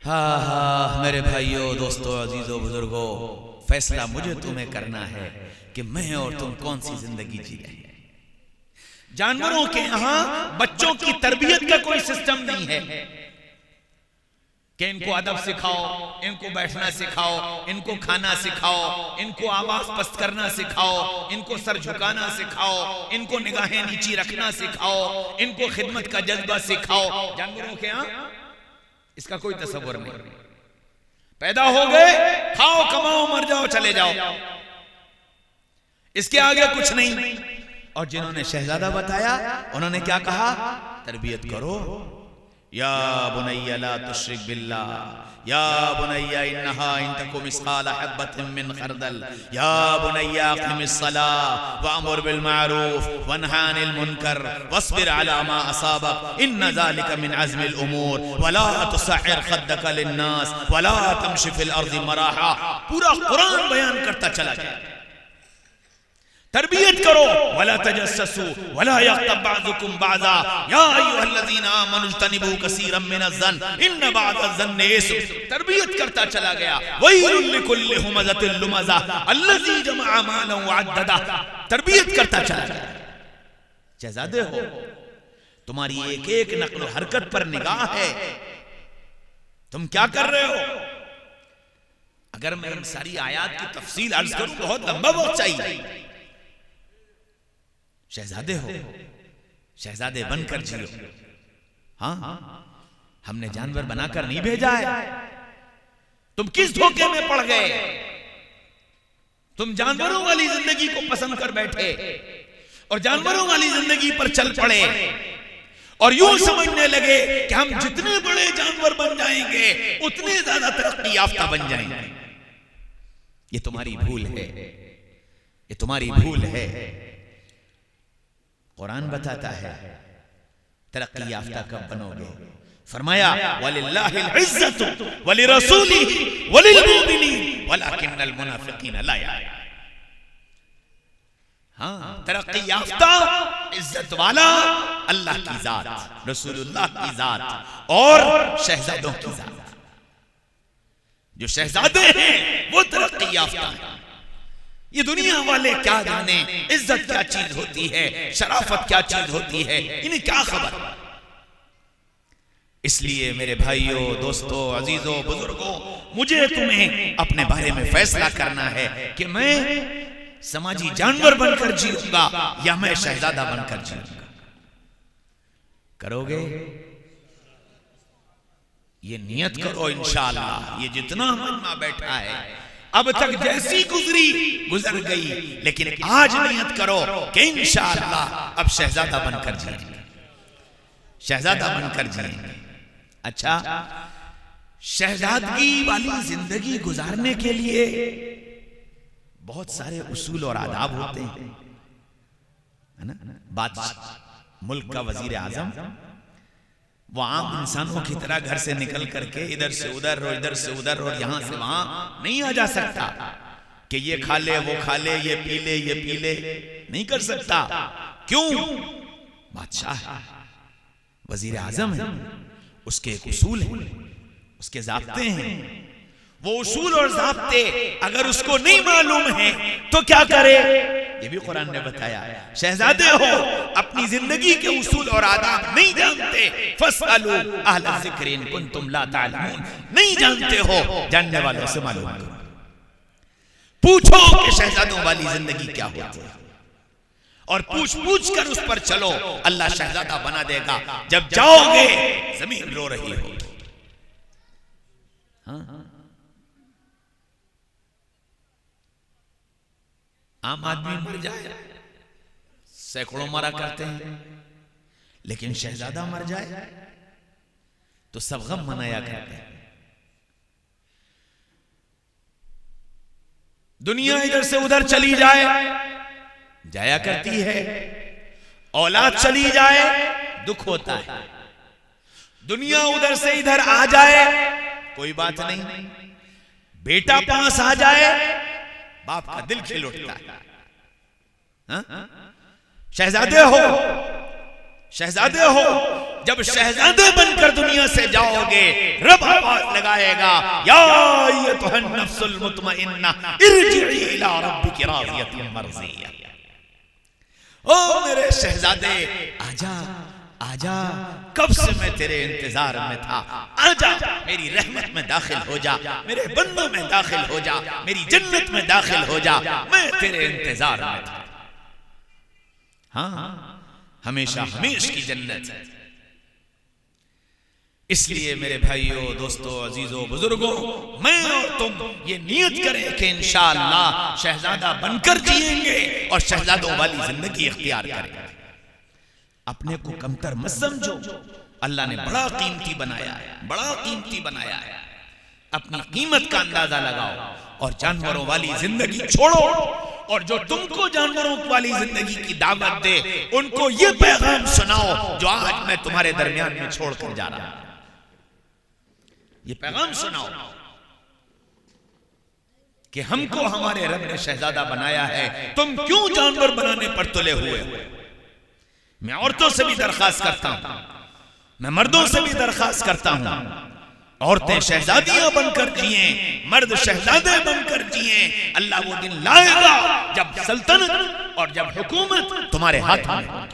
हाँ मेरे भाइयों, दोस्तों, अजीजों, बुजुर्गों, फैसला मुझे तुम्हें करना है कि मैं और तुम कौन सी जिंदगी जी रहे हैं। जानवरों के यहां बच्चों की तरबियत का कोई सिस्टम नहीं है कि इनको अदब सिखाओ, इनको बैठना सिखाओ, इनको खाना सिखाओ, इनको आवाज पस्त करना सिखाओ, इनको सर झुकाना सिखाओ, इनको निगाहें नीची रखना सिखाओ, इनको खिदमत का जज्बा सिखाओ। जानवरों के यहां इसका कोई तसव्वुर नहीं। पैदा हो गए, खाओ, कमाओ, मर जाओ, चले जाओ, इसके आगे कुछ नहीं। और जिन्होंने शहजादा बताया उन्होंने क्या कहा? तरबियत करो। या बुनैया ला तुश्रिक बिल्लाह, या बुनैया इन्नहा इन तकु मिस्काल हब्बतिन मिन खरदल, या बुनैया अक़िमिस सलाह वअमुर बिल मारूफ वन्हा अनिल मुनकर वस्बिर अला मा असाबक इन्न ज़ालिका मिन अज़्मिल उमूर वला तुसअर खद्दक लिन्नास वला तमशी फिल अर्ज़ि मराहा। पूरा कुरान बयान करता चला जाए। तरबियत करो। वला तजस्ससु वला यग़्तब बअज़ुकुम बअज़ा या अय्युहल्लज़ीना आमनु इज्तनिबू कसीरम मिनज़्ज़न्न इन्न बअज़-ज़न्नि इस्म। तरबियत करता चला गया। वैलुल लिकुल्लि हुमज़तिन लुमज़ा अल्लज़ी जमअ मालन वअद्ददा। तरबियत करता चला गया। शहजादे हो, तुम्हारी एक एक नक्ल हरकत पर निगाह है। तुम क्या कर रहे हो? अगर मैं इन सारी आयात की तफसील अर्ज करूं बहुत लंबा वक्त चाहिए। शहजादे हो, शहजादे बनकर जियो। हाँ, हमने जानवर बनाकर नहीं भेजा है। तुम किस धोखे में पड़ गए? तुम जानवरों वाली जिंदगी को पसंद कर बैठे और जानवरों वाली जिंदगी पर चल पड़े और यूं समझने लगे कि हम जितने बड़े जानवर बन जाएंगे उतने ज्यादा तरक्की याफ्ता बन जाएंगे। ये तुम्हारी भूल है, ये तुम्हारी भूल है। कुरान बताता है तरक्की याफ्ता कब बनोगे? फरमाया वलिल्लाहिल इज्जतु वलिरसूलिही वलिलमुमिनीन वलाकिन्नल मुनाफिकीन ला यअलमून। हाँ, तरक्की याफ्ता इज्जत वाला अल्लाह की जात, रसूलुल्लाह की जात और शहजादों की जात। जो शहजादे हैं वो तरक्की याफ्ता है। ये दुनिया वाले क्या जाने इज्जत क्या चीज होती है, शराफत क्या चीज होती है, इन्हें क्या खबर। इसलिए मेरे भाइयों, दोस्तों, अजीजों, बुजुर्गों, मुझे तुम्हें अपने बारे में फैसला करना है कि मैं समाजी जानवर बनकर जीऊंगा या मैं शहजादा बनकर जीऊंगा। करोगे? ये नियत करो इंशाअल्लाह। ये जितना मजमा बैठा है अब तक जैसी गुजर गई, लेकिन आज नियत करो कि इंशाअल्लाह अब शहजादा बनकर जिएंगे। शहजादा बनकर जिएंगे। अच्छा, शहजादगी वाली जिंदगी गुजारने के लिए बहुत सारे उसूल और आदाब होते हैं, है ना। बात मुल्क का वजीर आजम वो आम इंसानों की तरह घर से निकल करके इधर से उधर और इधर से उधर और यहां से वहां नहीं आ जा सकता कि ये खा ले वो खा ले, ये पी ले ये पी ले, नहीं कर सकता। क्यों? बादशाह है, वजीर आजम है, उसके एक उसूल हैं, उसके ज़ाब्ते हैं। वो उसूल और ज़ाब्ते अगर उसको नहीं मालूम है तो क्या करे? ये भी कुरान ने बताया। शहजादे हो, अपनी जिंदगी के उसूल और आदाब नहीं जानते, फस्अलू अहल ज़िक्र इन कुंतुम ला तालमून, नहीं जानते हो, जानने वालों से मालूम करो। पूछो कि शहजादों वाली जिंदगी क्या होती है, और पूछ पूछ कर उस पर चलो, अल्लाह शहजादा बना देगा। जब जाओगे जमीन रो रही हो। हाँ, आम आदमी मर जाए सैकड़ों मरा करते हैं, लेकिन शहजादा मर जाए तो सब गम मनाया करते हैं। दुनिया इधर से उधर चली जाए जाया करती है, औलाद चली जाए दुख होता है, दुनिया उधर से इधर आ जाए कोई बात नहीं, बेटा पास आ जाए बाप का दिल खिल उठता है। शहजादे हो, शहजादे हो, जब शहजादे बनकर दुनिया से जाओगे रब आवाज लगाएगा, या अय्युहन नफ्सुल मुतमइन्ना इरजिई इला रब्बिकी राज़ियतन मर्ज़िया। ओ मेरे शहजादे आजा आजा, कब से मैं तेरे इंतजार में था, आजा मेरी रहमत में दाखिल हो जा, मेरे बंदों में दाखिल हो जा, मेरी जन्नत में दाखिल हो जा, मैं तेरे इंतजार में था। हाँ, हमेशा हमेश की जन्नत है। इसलिए मेरे भाइयों, दोस्तों, अजीजों, बुजुर्गों, मैं और तुम ये नियत करें कि इंशाअल्लाह शहजादा बनकर जिएंगे और शहजादों वाली जिंदगी इख्तियार करेंगे। अपने को कमतर मत समझो, अल्लाह ने बड़ा कीमती बनाया है, बड़ा कीमती बनाया है। अपनी कीमत का अंदाजा लगाओ और जानवरों वाली जिंदगी छोड़ो, और जो तुमको जानवरों वाली जिंदगी की दावत दे उनको ये पैगाम सुनाओ जो आज मैं तुम्हारे दरमियान में छोड़कर जा रहा हूं। ये पैगाम सुनाओ कि हमको हमारे रब ने शहजादा बनाया है, तुम क्यों जानवर बनाने पर तुले हुए हो। मैं औरतों से भी दरखास्त करता हूं, मैं मर्दों से भी दरखास्त करता हूं, औरतें शहजादियां बनकर जिए, मर्द शहजादे बनकर जिए। अल्लाह वो दिन लाएगा जब सल्तनत और जब हुकूमत तुम्हारे हाथ में।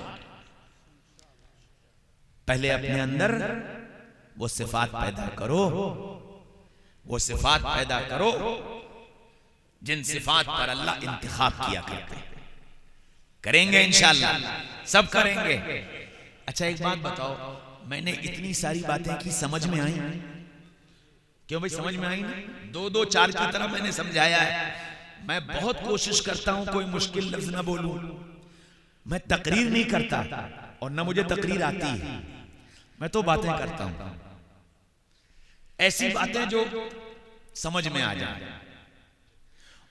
पहले अपने अंदर वो सिफात पैदा करो, वो सिफात पैदा करो जिन सिफात पर अल्लाह इंतखाब किया करते हैं। करेंगे इंशाअल्लाह, सब करेंगे। अच्छा एक बात बताओ, मैंने इतनी सारी बातें की, समझ में आई? क्यों भाई समझ में आई ना? दो दो चार की तरह मैंने समझाया है। मैं बहुत कोशिश करता हूं कोई मुश्किल लफ्ज ना बोलूं। मैं तकरीर नहीं करता और ना मुझे तकरीर आती है, मैं तो बातें करता हूं, ऐसी बातें जो समझ में आ जाए।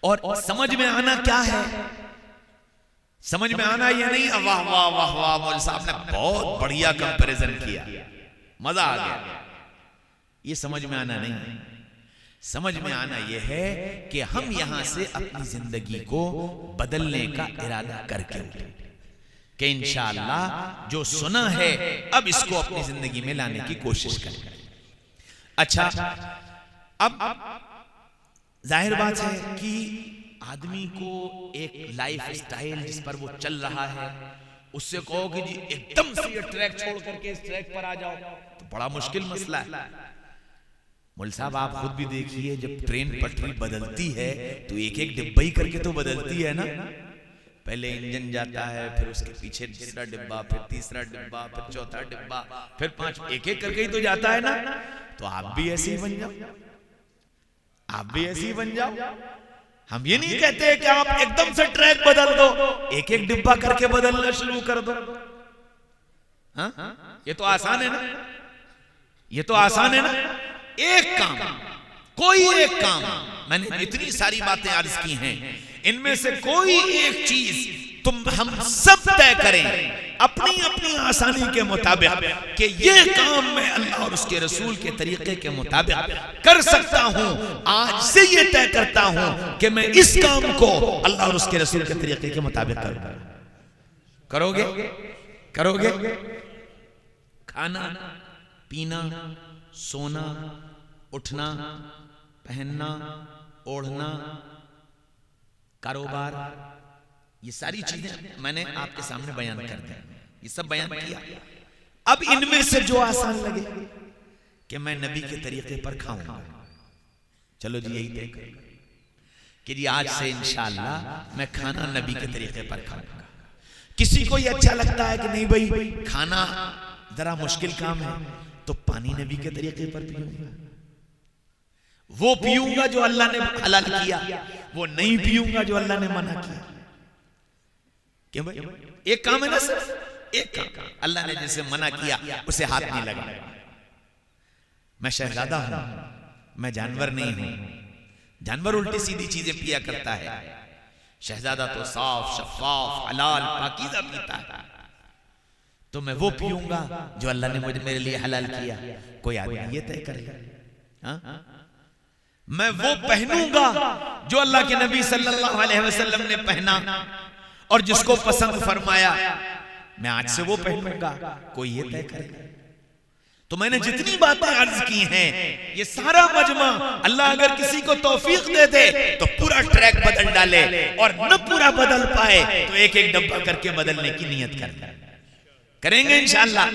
और समझ में आना क्या है? समझ में आना ये नहीं वाह वाह वाह वाह मौलवी साहब ने बहुत बढ़िया कंपैरिजन किया, मजा आ गया, ये समझ में आना नहीं। समझ में आना यह है कि हम यहां से अपनी जिंदगी को बदलने का इरादा करके उठे कि इंशाअल्लाह जो सुना है अब इसको अपनी जिंदगी में लाने की कोशिश करें। अच्छा, अब जाहिर बात है कि आदमी को एक लाइफ स्टाइल जिस पर वो चल रहा है उससे कहो कि जी एकदम से ये ट्रैक छोड़ करके इस ट्रैक पर आ जाओ तो बड़ा मुश्किल मसला है। मौलवी साहब आप खुद भी देखिए, जब ट्रेन पटरी बदलती है तो एक एक डिब्बा ही करके तो बदलती है ना। पहले इंजन जाता है, फिर उसके पीछे दूसरा डिब्बा, फिर तीसरा डिब्बा, फिर चौथा डिब्बा, फिर पांच, एक एक करके ही तो जाता है ना। तो आप भी ऐसे ही बन जाओ, आप भी ऐसे ही बन जाओ। हम ये नहीं कहते कि आप एकदम से ट्रैक बदल दो, एक एक डिब्बा करके बदलना शुरू कर दो। हाँ? ये तो आसान है ना, ये तो आसान है ना। एक काम, कोई एक काम, मैंने इतनी सारी बातें अर्ज की हैं, इनमें से कोई एक चीज हम सब तय करें अपनी अपनी आसानी के मुताबिक कि ये काम मैं अल्लाह और उसके रसूल के तरीके के मुताबिक कर सकता हूं। आज से ये तय करता हूं कि मैं इस काम को अल्लाह और उसके रसूल के तरीके के मुताबिक करूंगा। करोगे? करोगे? खाना, पीना, सोना, उठना, पहनना, ओढ़ना, कारोबार, ये सारी चीजें मैंने आपके सामने बयान कर दी, ये सब बयान किया। अब इनमें से जो आसान लगे कि मैं नबी के तरीके पर खाऊंगा, चलो जी यही तय करो कि जी आज से इंशाअल्लाह मैं खाना नबी के तरीके पर खाऊंगा। किसी को ये अच्छा लगता है कि नहीं भाई खाना जरा मुश्किल काम है, तो पानी नबी के तरीके पर पीऊंगा, वो पीऊंगा जो अल्लाह ने हलाल किया, वो नहीं पीऊंगा जो अल्लाह ने मना किया। क्यों भाई? एक काम है ना, सिर्फ एक काम, अल्लाह ने जैसे मना किया उसे हाथ नहीं लगा। मैं शहजादा हूं, मैं जानवर नहीं हूं। जानवर उल्टी सीधी चीजें पिया करता है, शहजादा तो साफ शफाफ हलाल पाकीज़ा पीता है। तो मैं वो पीऊंगा जो अल्लाह ने मुझे मेरे लिए हलाल किया। कोई आदमी ये तय करेगा। हाँ? मैं वो पहनूंगा जो अल्लाह के नबी सल्लल्लाहु अलैहि वसल्लम ने पहना और जिसको पसंद फरमाया, मैं आज से वो पहनूंगा। कोई ये तय करेगा। तो मैंने जितनी बातें अर्ज की हैं, ये सारा मजमा, अल्लाह अगर किसी को तौफीक दे दे तो पूरा ट्रैक बदल डाले, और न पूरा बदल पाए तो एक एक डब्बा करके बदलने की नियत करेंगे इंशाअल्लाह।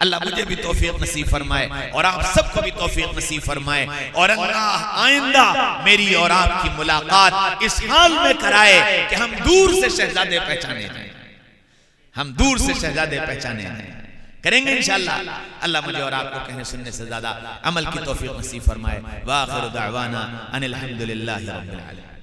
अल्लाह मुझे भी तौफीक नसीब फरमाए और आप सबको भी तौफीक नसीब फरमाए, और अल्लाह आइंदा मेरी और आपकी मुलाकात इस हाल में कराए कि हम दूर से शहजादे पहचाने हैं, हम दूर से शहजादे पहचाने हैं। करेंगे इंशाअल्लाह। अल्लाह मुझे और आपको कहने सुनने से ज्यादा अमल की तौफीक नसीब फरमाए। व आखिर दावाना अनिल हम्दुलिल्लाहि रब्बिल आलमीन।